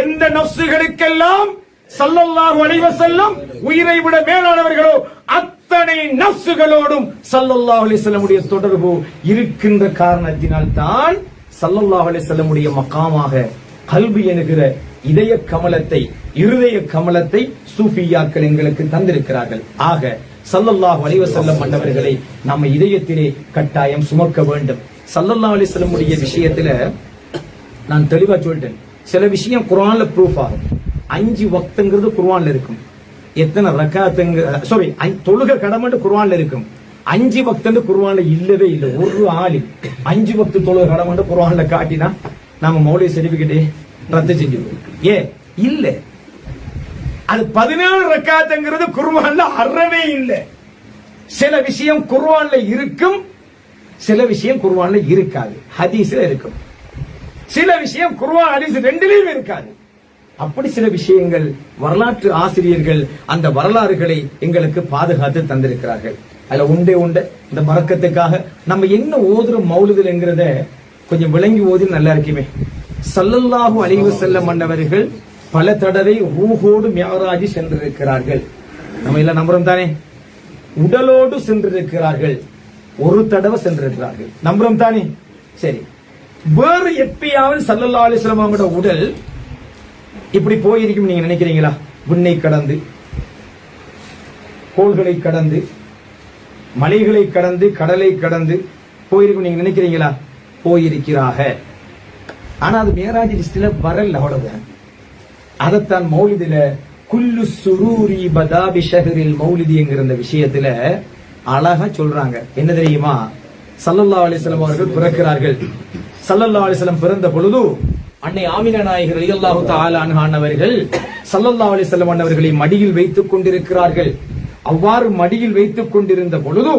எந்த நஃப்ஸுகளுக்கெல்லாம் ஸல்லல்லாஹு அலைஹி வஸல்லம் உயிரை விட மேலானவர்களோ அத்தனை நஃப்ஸுகளோடும் ஸல்லல்லாஹு அலைஹி வஸல்லம் உடைய தொடர்பு இருக்கின்ற காரணத்தினால் தான் ஸல்லல்லாஹு அலைஹி வஸல்லம் உடைய மகாமாக கல்பி என்கிற இதய கமலத்தை, இருதய கமலத்தை சூஃபியாக்கள் எங்களுக்கு தந்திருக்கிறார்கள். ஆக ஸல்லல்லாஹு அலைஹி வஸல்லம் மன்னவர்களை நம்ம இதயத்திலே கட்டாயம் சுமக்க வேண்டும். ஸல்லல்லாஹு அலைஹி வஸல்லம் உடைய விஷயத்துல நான் தெளிவா சொல்லிட்டேன். சில விஷயம் குர்ஆன்ல ப்ரூஃப் ஆகும். 5 வக்துங்கிறது குர்ஆன்ல இருக்கும். எத்தனை ரக்காத்துங்க, சாரி, தொழுகை கடமைன்னு குர்ஆன்ல இருக்கும். 5 வக்துன்னு குர்ஆன்ல இல்லவே இல்லை. ஒரு ஆளி 5 வக்து தொழுகை கடமைன்னு குர்ஆன்ல காட்டினா நாம மௌலிய சர்டிபிகேட்டே ரத்து செஞ்சுருவோம். ஏன் இல்ல? அது 17 ரக்காத்துங்கிறது குர்ஆன்ல அறவே இல்லை. சில விஷயம் குர்ஆன்ல இருக்கும், சில விஷயம் குர்ஆன்ல இருக்காது, ஹதீஸ்ல இருக்கும். சில விஷயம் குர்ஆன் ஹதீஸ் ரெண்டிலையும் இருக்காது. அப்படி சில விஷயங்கள் வரலாற்று ஆசிரியர்கள் அந்த வரலாறுகளை எங்களுக்கு பாதுகாத்து தந்திருக்கிறார்கள். அதுல உண்டே இந்த மறக்கத்துக்காக நம்ம என்ன ஓதுற மௌலிதுல் என்கிறத கொஞ்சம் விளங்கி ஓதி நல்லா இருக்குமே. ஸல்லல்லாஹு அலைஹி வஸல்லம் மன்னவர்கள் பல தடவை ரூஹோடு மிஅராஜ் சென்றிருக்கிறார்கள். நம்ம எல்லாம் நம்புறோம் தானே? உடலோடு சென்றிருக்கிறார்கள். ஒரு தடவை சென்றிருக்கிறார்கள். நம்புறோம் தானே? சரி, வேறு எப்பயாவது ஸல்லல்லாஹு அலைஹி வஸல்லம் அவங்களோட உடல் இப்படி போயிருக்கும் நீங்க நினைக்கிறீங்களா? விண்ணை கடந்து, கோள்களை கடந்து, மலைகளை கடந்து, கடலை கடந்து போயிருக்கும் நீங்க நினைக்கிறீங்களா? போயிருக்கிறாக. ஆனா அது மேராஜ் லிஸ்ட்ல வரல. அவ்வளவுதான். அதத்தான் மௌலிதில குல்லு சுரூரி பதாபி ஷஹரில் மௌலிதி என்கிற இந்த விஷயத்துல அழகா சொல்றாங்க. என்ன தெரியுமா? ஸல்லல்லாஹு அலைஹி வஸல்லம் அவர்கள் பிறக்கிறார்கள். ஸல்லல்லாஹு அலைஹி வஸல்லம் பிறந்த பொழுது அன்னை ஆமினா நாயகி ரலியல்லாஹு தஆலா அன்ஹா அவர்கள் ஸல்லல்லாஹு அலைஹி வஸல்லம் அவர்களை மடியில் வைத்துக் கொண்டிருக்கிறார்கள். அவ்வாறு மடியில் வைத்துக் கொண்டிருந்த பொழுது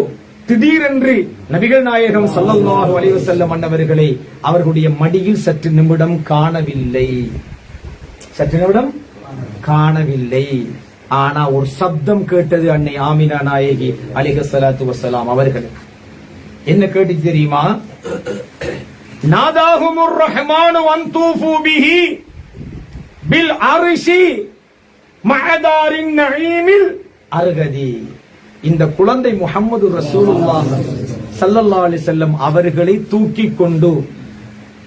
திடீரென்று நபிகள் நாயகம் ஸல்லல்லாஹு அலைஹி வஸல்லம் அவர்களை அவர்களுடைய மடியில் சற்று நிமிடம் காணவில்லை. ஆனா ஒரு சப்தம் கேட்டது அன்னை ஆமினா நாயகி அலைஹிஸ்ஸலாத்து வஸ்ஸலாம் அவர்களுக்கு. என்ன கேட்டு தெரியுமா? நாதாஹுமுர் ரஹ்மானு வன்தூஃபு பிஹி பில் அர்ஷி மஅதாரின் நஈமில் அர்கதி. இந்த குழந்தை முஹம்மது ரசூலுல்லாஹ் ஸல்லல்லாஹு அலைஹி வஸல்லம் அவர்களை தூக்கி கொண்டு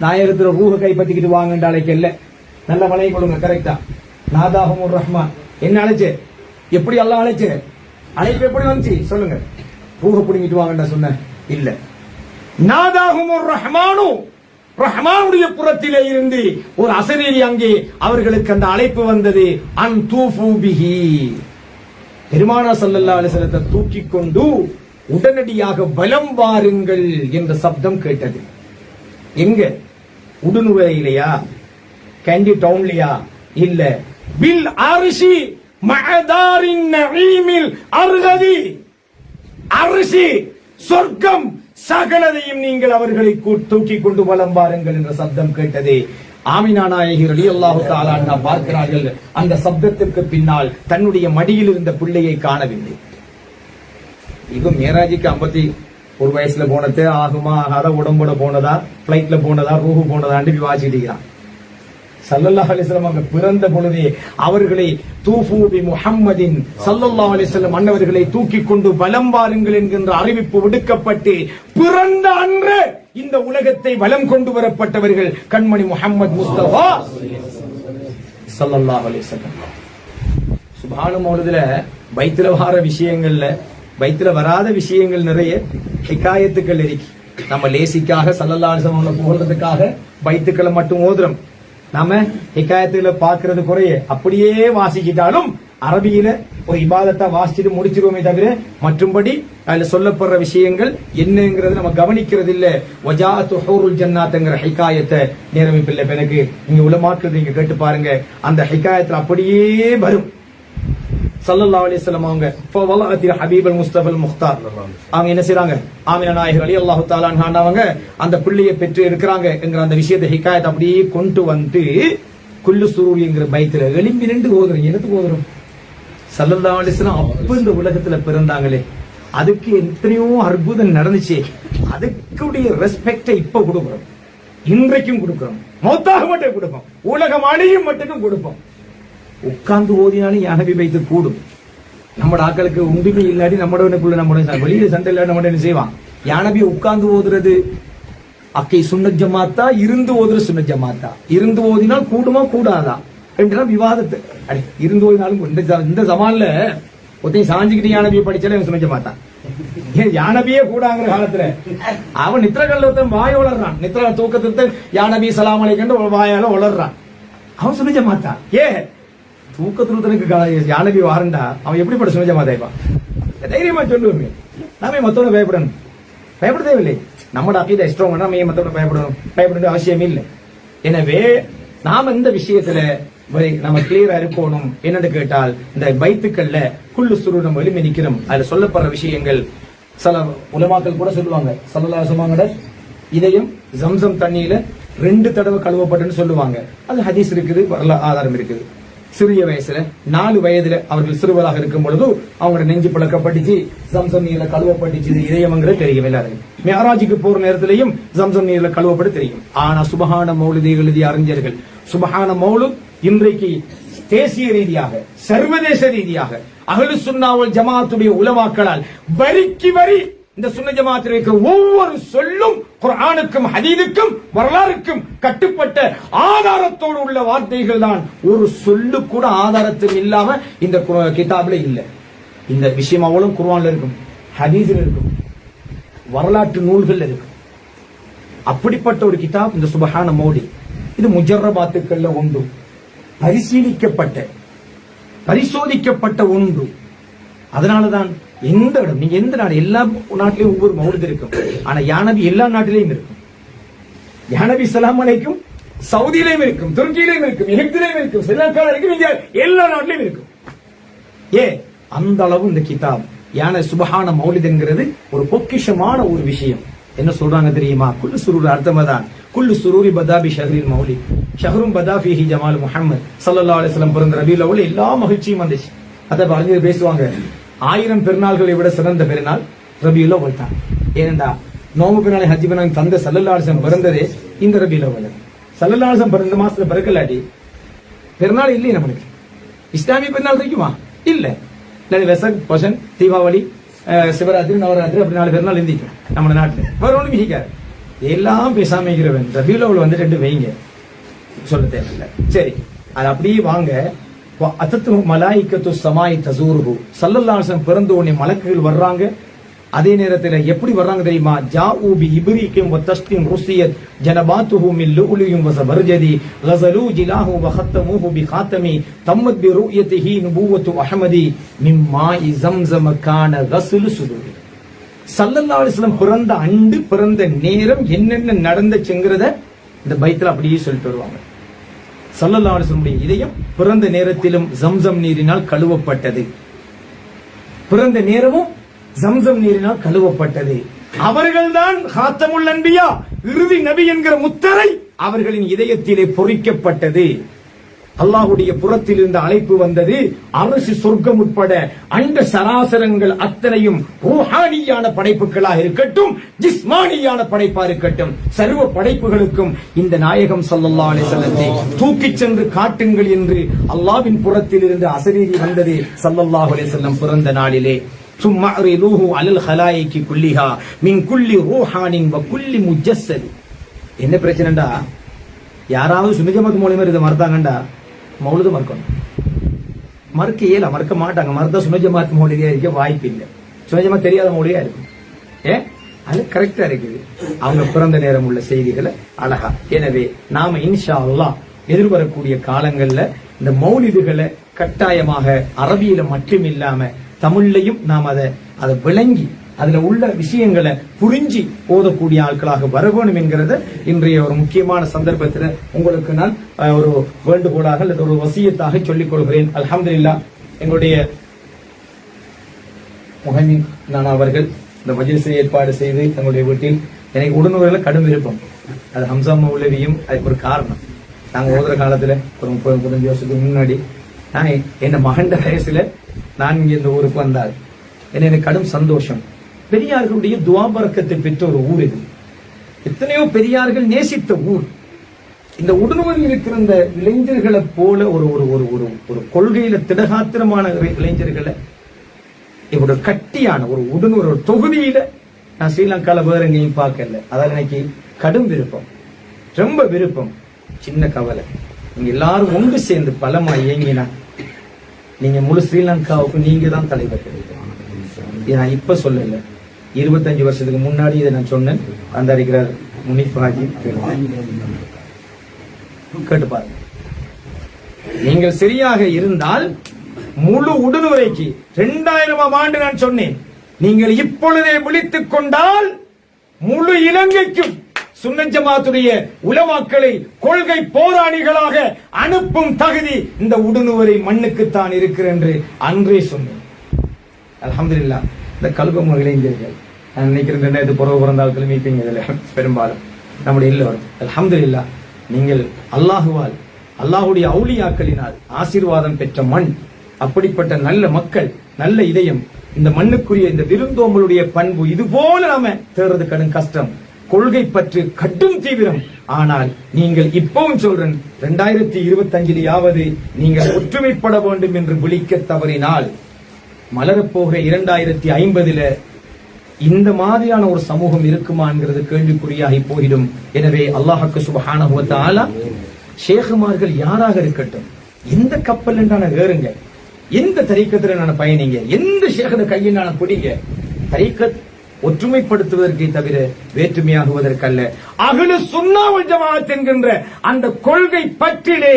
நாயகத்துல ரூஹ கைப்பற்றிக்கிட்டு வாங்கன்ற அழைக்கல. நல்ல மலையை கொடுங்க. கரெக்டா? நாதாஹுமுர் ரஹ்மான் என்ன அழைச்சு? எப்படி அல்லாஹ் அழைச்சு? அழைப்பு எப்படி வந்துச்சு சொல்லுங்க. ரூஹ புடிங்கிட்டு வாங்கன்ற சொன்ன இல்ல. நாதாஹுமுர் ரஹ்மானு, ரஹ்மானுடைய புறத்திலே இருந்து ஒரு அசரீரி அங்கே அவர்களுக்கு அந்த அழைப்பு வந்தது. அன் தூஃபு பிஹி, பெருமானார் ஸல்லல்லாஹு அலைஹி வஸல்லம் தூக்கி கொண்டு உடனடியாக வலம் வாருங்கள் என்ற சப்தம் கேட்டது. எங்க? உடுநுறையிலையா? கேண்டி டவுன்லயா? இல்ல, பில் அர்ஷி மஅதாரின் நஈமில் அர்கதி. அர்ஷி சொர்க்கம் சகலதையும் நீங்கள் அவர்களை தூக்கி கொண்டு வலம் வாருங்கள் என்ற சப்தம் கேட்டது. ஆமினா நாயகி ரலியல்லாஹு தஆலா அன்ஹா பார்க்கிறார்கள். அந்த சப்தத்திற்கு பின்னால் தன்னுடைய மடியில் இருந்த பிள்ளையை காணவில்லை. இது மேராஜுக்கு 51 வயசுல போனது ஆகுமா ஆகாத, உடம்போட போனதா, பிளைட்ல போனதா, ரூஹு போனதான்னு வாசிக்கிறான். ஸல்லல்லாஹு அலைஹி வஸல்லம் அவங்க பிறந்த பொழுதே அவர்களை தூஃபு பி முஹம்மதின் ஸல்லல்லாஹு அலைஹி வஸல்லம் அன்னவர்களை தூக்கி கொண்டு வலம் வாருங்கள் என்கின்ற அறிவிப்பு விடுக்கப்பட்டு பிறந்த அன்று இந்த உலகத்தை வலம் கொண்டு வரப்பட்டவர்கள் கண்மணி முஹம்மது முஸ்தபா ஸல்லல்லாஹு அலைஹி வஸல்லம். சுப்ஹான மௌலிதுல பைத்துல வர விஷயங்கள்ல பைத்துல வராத விஷயங்கள் நிறைய ஹிகாயத்துக்கள் இருக்கு. நம்ம லேசிக்காக ஸல்லல்லாஹு அலைஹி வஸல்லம் புகழ்றதுக்காக பைத்துக்களை மட்டும் ஓதுறோம். நாம ஹிகாயத்துல பாக்குறது குறைய அப்படியே வாசிக்கிட்டாலும் அரபியில ஒரு இபாதத்தை வாசிச்சுட்டு முடிச்சிருவோமே தவிர மற்றும்படி அதுல சொல்லப்படுற விஷயங்கள் என்னங்கிறது நம்ம கவனிக்கிறது இல்ல. வஜாஅத்து ஹூருல் ஜன்னாத்ங்கிற ஹிகாயத்தை நேரமிப்பில்லை. எனக்கு நீங்க உலமாக்கள் நீங்க கேட்டு பாருங்க. அந்த ஹிகாயத்துல அப்படியே வரும். ஸல்லல்லாஹு அலைஹி வஸல்லம் அவங்க ஃபவலஅத்தில் ஹபீபுல் முஸ்தஃபல் முக்தார் அவங்க என்ன செய்றாங்க? ஆமினா நாயகி ரலியல்லாஹு தஆலா அன்ஹா அவங்க அந்த பிள்ளையை பெற்று இருக்கிறாங்க என்கிற அந்த விஷயத்தை ஹிகாயத்தை அப்படியே கொண்டு வந்து குல்லு சுரூரிங்கிற பைத்துல எலும்பி நின்று ஓதுறோம். என்னத்துக்கு ஓதுறோம்? ஸல்லல்லாஹு அலைஹி வஸல்லம் அப்ப இந்த உலகத்துல பிறந்தாங்களே, அதுக்கு எத்தனையோ அற்புதம் நடந்துச்சு. அதுக்குடைய ரெஸ்பெக்டை இப்ப கொடுக்கிறோம், இன்றைக்கும் கொடுக்கிறோம், மௌத்தாக மட்டும் கொடுப்போம், உலகம் அழியும் மட்டும் கொடுப்போம். உட்கார்ந்து ஓதினாலும் யானபி வைத்து கூடும். நம்ம ஆக்களுக்கு உண்டுமே இல்லாட்டி நம்மளோட நம்ம வெளியில சண்டை இல்லாட்டி நம்ம என்ன செய்வான்? யானபி உட்கார்ந்து ஓதுறது அக்கை சுன்னத் ஜமாத்தா, இருந்து ஓதுற சுன்னத் ஜமாத்தா? இருந்து ஓதினால் கூடுமா கூடாதா என்றா விவாதத்தை. இருந்து ஓதினாலும் இந்த சமான்ல ஒருத்தையும் சாஞ்சுக்கிட்டு யானபியை படிச்சாலே சுன்னத் ஜமாத்தா. யானபியே கூடாங்கிற காலத்துல அவன் நித்திரகல்ல ஒருத்தன் வாய வளர்றான். நித்திர தூக்கத்தை யானபி சலாம் அலைக்கண்டு வாயால வளர்றான். அவன் சுன்னத் ஜமாத்தா. தூக்கத்துக்கு யானபி வாரண்டா அவன் எப்படிப்பட்ட சுன்னத் ஜமாத்தா இருப்பான்? தைரியமா சொல்லுவோமே. நாமே மத்தோட பயப்படணும், பயப்பட தேவையில்லை. நம்ம அக்கீதா ஸ்ட்ராங், நம்ம மத்தோட பயப்பட அவசியம் இல்லை. எனவே நாம இந்த விஷயத்துல நம்ம கிளியரா இருக்கணும். என்னன்னு கேட்டால் இந்த பைத்துக்கள்ல குல்லு சுரு நம்ம எளிமை நிக்கிறோம். அதுல சொல்லப்படுற விஷயங்கள் சில உலமாக்கள் கூட சொல்லுவாங்க. ஸல்லல்லாஹு அலைஹி வஸல்லம் இதயம் ஜம்சம் தண்ணியில 2 தடவை கழுவப்பட்டுன்னு சொல்லுவாங்க. அது ஹதீஸ் இருக்குது, ஆதாரம் இருக்குது. சிறிய வயசுல 4 வயதுல அவர்கள் சிறுவராக இருக்கும் பொழுது அவங்களோட நெஞ்சு பழக்கப்பட்டுச்சு, ஜம்சம் நீர்ல கழுவப்பட்டுச்சு. இதயம்ங்கிறது தெரியும் எல்லாரும். மிஅராஜுக்கு போற நேரத்திலையும் ஜம்சம் நீர்ல கழுவப்பட்டு தெரியும். ஆனா சுபஹான மௌலிதை எழுதிய அறிஞர்கள் சுபஹான மௌலுத் இன்றைக்கு தேசிய ரீதியாக சர்வதேச ரீதியாக அஹ்லு சுன்னா வல் ஜமாஅத்துடைய உலமாக்களால் வரிக்கு வரி இந்த சுன்ன ஜமாஅத்தில் இருக்கிற ஒவ்வொரு சொல்லும் குர்ஆனுக்கும் ஹதீஸுக்கும் வரலாறுக்கும் கட்டுப்பட்ட ஆதாரத்தோடு உள்ள வார்த்தைகள் தான். ஒரு சொல்லு கூட ஆதாரத்தில் இல்லாம இந்த கிதாபில் இல்லை. இந்த விஷயம் அவ்வளவு குர்ஆன்ல இருக்கும், ஹதீஸில் இருக்கும், வரலாற்று நூல்கள் இருக்கும். அப்படிப்பட்ட ஒரு கிதாப் இந்த சுபஹான மௌலித். இது முஜர்ரபாத்துக்கள்ல ஒன்று, பரிசீலிக்கப்பட்ட பரிசோதிக்கப்பட்ட ஒன்று. அதனாலதான் எந்த இடம் நீங்க எந்த நாடு, எல்லா நாட்டிலையும் ஒவ்வொரு மௌலித் இருக்கும். ஆனா யானபி எல்லா நாட்டிலையும் இருக்கும். யானபி ஸல்லல்லாஹு அலைக்கும் சவுதியிலையும் இருக்கும், துருக்கியிலையும் இருக்கும், எகிப்திலையும் இருக்கும், ஸ்ரீலங்கால இருக்கும், இந்தியா எல்லா நாட்டிலையும் இருக்கும். அந்த அளவு இந்த கிதாப் யான சுபஹான மௌலித் என்கிறது ஒரு பொக்கிஷமான ஒரு விஷயம். என்ன சொல்றாங்க தெரியுமா? குல்லு சுரூர் அர்த்தமதான், குல்லு சுரூரி பதாபி ஷஹ்ரில் மௌலித், ஷஹ்ரும் பதா ஃபீஹி ஜமால் முஹம்மத் ஸல்லல்லாஹு அலைஹி வஸல்லம் பிறந்த ரபீஉல் அவ்வல் எல்லா மகிழ்ச்சியும் வந்துச்சு. அத அறிஞர் பேசுவாங்க, 1000 பெருநாள்களை விட சிறந்த பெருநாள் ரபீஉல் அவ்வல் தான். ஏனென்றா நோம்பு பெருநாளை ஹஜ் பெருநாள் தந்த ஸல்லல்லாஹு அலைஹி வஸல்லம் பிறந்ததே இந்த ரபீஉல் அவ்வல். ஸல்லல்லாஹு அலைஹி வஸல்லம் பிறந்த மாசத்துல பிறக்கலாட்டி பெருநாள் இல்லையே நம்மளுக்கு. இஸ்லாமிய பெருநாள் இருக்குமா? இல்ல. வெசக், பசன், தீபாவளி, சிவராத்திரி, நவராத்திரி அப்படி 4 பெருநாள் இருந்துச்சு நம்ம நாட்டுல. வேற ஒண்ணும் மிகாது. எல்லாம் பேசாம இருக்கிறவன் ரபீஉல் அவ்வல் வந்து 2 வைங்க, சொல்ல தேவையில்லை. சரி, அது அப்படியே வாங்க. அத்தத்து மலாயிக்கத்து சமாய் தசூருஹு, ஸல்லல்லாஹு அலைஹி வஸல்லம் பிறந்த உடனே மலக்குகள் வர்றாங்க. அதே நேரத்தில் எப்படி வர்றாங்க தெரியுமா? ஜாஊ பி இப்ரீகிம் வ தஸ்தீம் ருஸியத் ஜனபாத்துஹு மின் லுஉலியும் வ ஸபர்ஜதி கஸலூ ஜிலாஹு வ ഖத்தமூஹு பி ഖாத்தமி தம்மத் பி ருயதிஹி நுபுவத்து அஹ்மதி மின் மாஇ ஸம்ஸம் கான கஸ்லு சுதூரி. ஸல்லல்லாஹு அலைஹி வஸல்லம் பிறந்த ஆண்டு, பிறந்த நேரம், என்னென்ன நடந்துச்சுங்கிறத இந்த பைத்துல அப்படியே சொல்லிட்டு வருவாங்க. ஸல்லல்லாஹு அலைஹி வஸல்லம் இதயம் பிறந்த நேரத்திலும் ஜம்சம் நீரினால் கழுவப்பட்டது, பிறந்த நேரமும் ஜம்சம் நீரினால் கழுவப்பட்டது. அவர்கள்தான் காத்தமுல் அன்பியா, இறுதி நபி என்கிற முத்திரை அவர்களின் இதயத்திலே பொறிக்கப்பட்டது. அல்லாஹ்வுடைய புறத்தில் இருந்த அழைப்பு வந்தது. அரசு சொர்க்கம் உட்பட அண்ட சராசரங்கள் அத்தனையும் ரூஹானியான படைப்புகளாக இருக்கட்டும், ஜிஸ்மானியான படைப்பா இருக்கட்டும், சர்வ படைப்புகளுக்கும் இந்த நாயகம் ஸல்லல்லாஹு அலைஹி வஸல்லத்தை தூக்கிச் சென்று காட்டுங்கள் என்று அல்லாஹ்வின் புறத்தில் இருந்து அசரீரி வந்தது ஸல்லல்லாஹு அலைஹி வஸல்லம் பிறந்த நாளிலே. ثم اعرضوه على الخلائق كلها من كل روحان وكل مجسد. என்ன பிரச்சனைடா? யாராவது சுன்னத் ஜமாத் மூலமா இத மறந்தாங்கடா மௌலித மறக்கணும். மறக்க மாட்டாங்க. மறந்தா சுன்னத் ஜமாத் மௌலிதா இருக்க வாய்ப்பு இல்லை. சுன்னத் ஜமாத் தெரியாத மௌலியா இருக்கும். அது கரெக்டா இருக்குது. அவங்க பிறந்த நேரம் உள்ள செய்திகளை அழகா. எனவே நாம இன்ஷா அல்லாஹ் எதிர்வரக்கூடிய காலங்கள்ல இந்த மௌலிதுகளை கட்டாயமாக அரபியில மட்டும் இல்லாம தமிழ்லையும் நாம் அதை விளங்கி அதுல உள்ள விஷயங்களை புரிஞ்சு ஓதக்கூடிய ஆட்களாக வர வேண்டும் என்கிறத இன்றைய ஒரு முக்கியமான சந்தர்ப்பத்தில் உங்களுக்கு நான் ஒரு வேண்டுகோளாக அல்லது ஒரு வசியத்தாக சொல்லிக் கொள்கிறேன். அல்ஹம்துலில்லாஹ், எங்களுடைய முஹம்மின் நானா அவர்கள் இந்த மஜ்லிஸை ஏற்பாடு செய்து தங்களுடைய வீட்டில் எனக்கு உடனுறவுல கடும் விருப்பம். அது ஹம்சா மௌலவியும் அதுக்கு ஒரு காரணம். நாங்க ஓதுற காலத்துல ஒரு 30-35 வருஷத்துக்கு முன்னாடி நான் என் மகண்ட வயசுல நான் இங்க இந்த ஊருக்கு வந்தால் எனக்கு கடும் சந்தோஷம். பெரியார்களுடைய துஆ பரக்கத்தை பெற்ற ஒரு ஊர் இது. எத்தனையோ பெரியார்கள் நேசித்த ஊர். இந்த உடனுவரில் இருக்கிற இந்த இளைஞர்களை போல ஒரு ஒரு ஒரு ஒரு ஒரு கொள்கையில திடகாத்திரமான இளைஞர்களை இவரோட கட்டியான ஒரு உடனூர் ஒரு தொகுதியில நான் ஸ்ரீலங்கால வேற எங்கேயும் பார்க்கல. அதால எனக்கு கடும் விருப்பம், ரொம்ப விருப்பம். சின்ன கவலை, நீங்க எல்லாரும் ஒன்று சேர்ந்து பலமா இயங்கினா நீங்க முழு ஸ்ரீலங்காவுக்கு நீங்க தான் தலைவர். இதை நான் இப்ப சொல்லல, 25 வருஷத்துக்கு முன்னாடி இதை நான் சொன்னேன். அந்த இருக்கிறார் முனிஃப் ஹாஜி, கேட்டு பாருங்க. நீங்கள் சரியாக இருந்தால் முழு உடனுரைக்கு 2000ஆம் ஆண்டு நான் சொன்னேன், நீங்கள் இப்பொழுதே விழித்துக் கொண்டால் முழு இலங்கைக்கும் சுன்னத் ஜமாத்துடைய உலமாக்களை கொள்கை போராளிகளாக அனுப்பும் தகுதி இந்த உடனுவரை மண்ணுக்குத்தான் இருக்கிறது என்று அன்றே சொன்னேன். அல்ஹம்துலில்லாஹ், இந்த கல்பம் இளைஞர்கள் நான் நினைக்கிறேன் 2000 புறவு பிறந்தாலும் மீட்டிங் இதுல பெரும்பாலும் நம்முடைய எல்லோரும் அல்ஹம்துலில்லாஹ், நீங்கள் அல்லாஹுவால் அல்லாஹுடைய அவுலியாக்களினால் ஆசீர்வாதம் பெற்ற மண். அப்படிப்பட்ட நல்ல மக்கள், நல்ல இதயம், இந்த மண்ணுக்குரிய இந்த விருந்தோம்பலுடைய பண்பு இது போல நாம தேடுறது கடும் கஷ்டம். கொள்கை பற்றி கடும் தீவிரம். ஆனால் நீங்கள் இப்பவும் சொல்றேன், 2025 நீங்கள் ஒற்றுமைப்பட வேண்டும் என்று விழிக்க தவறினால் மலரப்போகிற 2050 இந்த மாதிரியான ஒரு சமூகம் இருக்குமா என்கிறது கேள்விக்குறியாகி போயிடும். எனவே அல்லாஹ்வுக்கு சுப்ஹானஹு வ தஆலா ஷேகுமார்கள் யாராக இருக்கட்டும், எந்த கப்பல் என்றான ஏறுங்க, எந்த தரீக்கத்துல பயணிங்க, எந்த ஷேகத கையினான பிடிங்க, தரீக்கத் ஒற்றுமைப்படுத்துவதற்கே தவிர வேற்றுமையாகுவதற்கல்ல. அஹ்லு சுன்னா வல் ஜமாஅத் என்கின்ற அந்த கொள்கை பற்றிலே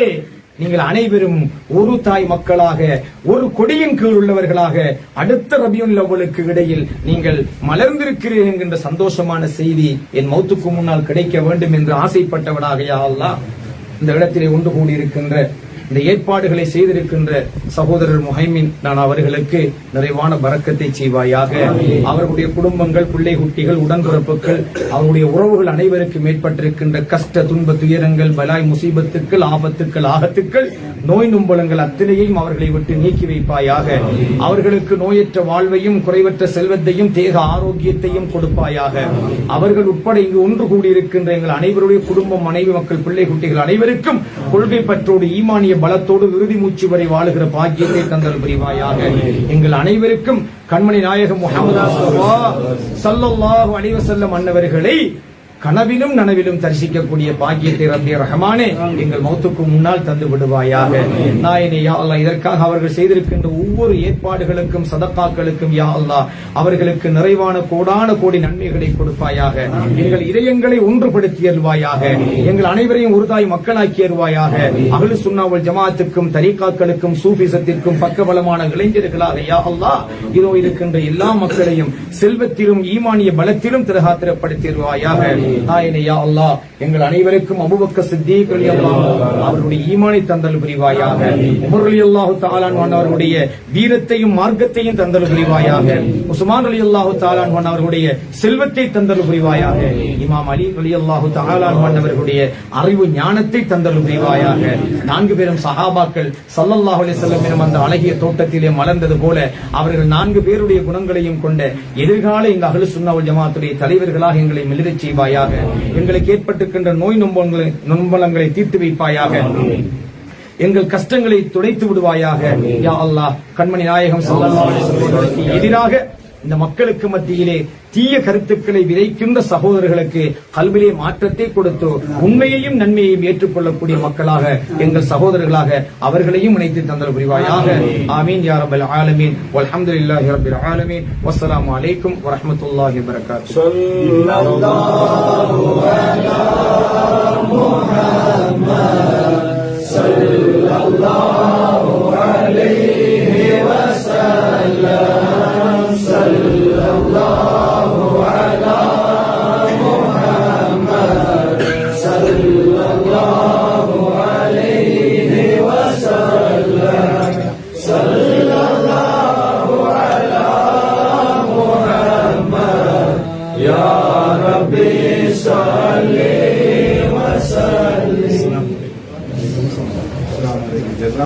நீங்கள் அனைவரும் ஒரு தாய் மக்களாக, ஒரு கொடியின் கீழ் உள்ளவர்களாக அடுத்த ரபியுல் அவ்வலுக்கு இடையில் நீங்கள் மலர்ந்திருக்கிறீர்கள் என்கின்ற சந்தோஷமான செய்தி என் மௌத்துக்கு முன்னால் கிடைக்க வேண்டும் என்று ஆசைப்பட்டவனாக யா அல்லாஹ் இந்த இடத்திலே ஒன்று கூடியிருக்கின்ற இந்த ஏற்பாடுகளை செய்திருக்கின்ற சகோதரர் முஹைமின் நான் அவர்களுக்கு நிறைவான பரக்கத்தை செய்வாயாக. அவர்களுடைய குடும்பங்கள், பிள்ளை குட்டிகள், உடன்பிறப்புகள், அவருடைய உறவுகள் அனைவருக்கும் ஏற்பட்டிருக்கின்ற கஷ்ட துன்ப துயரங்கள், பலாய் முசீபத்துக்கள், ஆபத்துக்கள், ஆகத்துக்கள், நோய் நும்பலங்கள் அத்தனையையும் அவர்களை விட்டு நீக்கி வைப்பாயாக. அவர்களுக்கு நோயற்ற வாழ்வையும் குறைவற்ற செல்வத்தையும் தேக ஆரோக்கியத்தையும் கொடுப்பாயாக. அவர்கள் உட்பட இங்கு ஒன்று கூடியிருக்கின்ற எங்கள் அனைவருடைய குடும்பம், மனைவி, மக்கள், பிள்ளை குட்டிகள் அனைவருக்கும் கொள்கை பற்றோடு ஈமானிய பலத்தோடு இறுதி மூச்சு வரை வாழுகிற பாக்கியத்தை தந்தல் புரிவாயாக. எங்கள் அனைவருக்கும் கண்மணி நாயகம் முஹம்மது ஸல்லல்லாஹு அலைஹி வஸல்லம் அன்னவர்களை கனவிலும் நனவிலும் தரிசிக்கக்கூடிய பாக்கியத்தை ரப்பி ரஹ்மானே எங்கள் மௌத்துக்கு முன்னால் தந்து விடுவாயாக. நாயனே யா அல்லாஹ், இதற்காக அவர்கள் செய்திருக்கின்ற ஒவ்வொரு ஏற்பாடுகளுக்கும் சதக்காக்களுக்கும் யா அல்லாஹ் அவர்களுக்கு நிறைவான கோடான கோடி நன்மைகளை கொடுப்பாயாக. எங்கள் இதயங்களை ஒன்றுபடுத்தியல்வாயாக. எங்கள் அனைவரையும் ஒரு தாய் மக்களாக்கியல்வாயாக. அஹ்லு சுன்னா வல் ஜமாஅத்துக்கும் தரீகாக்களுக்கும் சூஃபிசத்திற்கும் பக்கபலமான இளைஞர்களாக யா அல்லாஹ் இதோ இருக்கின்ற எல்லா மக்களையும் செல்வத்திலும் ஈமானிய பலத்திலும் திரகாத்திரப்படுத்தியல்வாயாக. நாயனே யா அல்லாஹ் எங்கள் அனைவருக்கும் அபூபக்கர் சித்தீக் ரலியல்லாஹு அவருடைய ஈமானை தந்தல் புரிவாயாக. உமர் ரலியல்லாஹு தஆலா அன்ஹு அவருடைய வீரத்தையும் மார்க்கத்தையும் தந்தல் புரிவாயாக. உஸ்மான் ரலியல்லாஹு தஆலா அன்ஹு அவருடைய செல்வத்தை தந்தல் புரிவாயாக. இமாம் அலி ரலியல்லாஹு தஆலா அன்ஹு அவருடைய அறிவு ஞானத்தை தந்தல் புரிவாயாக. 4 பேரும் சஹாபாக்கள் ஸல்லல்லாஹு அலைஹி வஸல்லம் எனும் அந்த அழகிய தோட்டத்திலே மலர்ந்தது போல அவர்கள் 4 பேருடைய குணங்களையும் கொண்ட எதிர்கால இந்த அஹ்லு சுன்னா வல் ஜமாஅத்துடைய தலைவர்களாக எங்களை மெலிரச் செய்வாயாக. எங்களுக்கு ஏற்பட்டிருக்கின்ற நோய் நொம்பலங்களை தீர்த்து வைப்பாயாக. எங்கள் கஷ்டங்களை துடைத்து விடுவாயாக. யா அல்லாஹ், கண்மணி நாயகம் ஸல்லல்லாஹு அலைஹி வஸல்லம் எதிராக இந்த மக்களுக்கு மத்தியிலே தீய கருத்துக்களை விதைக்கின்ற சகோதரர்களுக்கு கல்விலே மாற்றத்தை கொடுத்து உண்மையையும் நன்மையையும் ஏற்றுக்கொள்ளக்கூடிய மக்களாக எங்கள் சகோதரர்களாக அவர்களையும் இணைத்து தந்தல் புரிவாயாக. ஆமீன் யா ரப்பல் ஆலமீன். வல்ஹம்துலில்லாஹி ரப்பில் ஆலமீன். வஸ்ஸலாமு அலைக்கும் வரஹ்மத்துல்லாஹி வபரகாத்துஹு.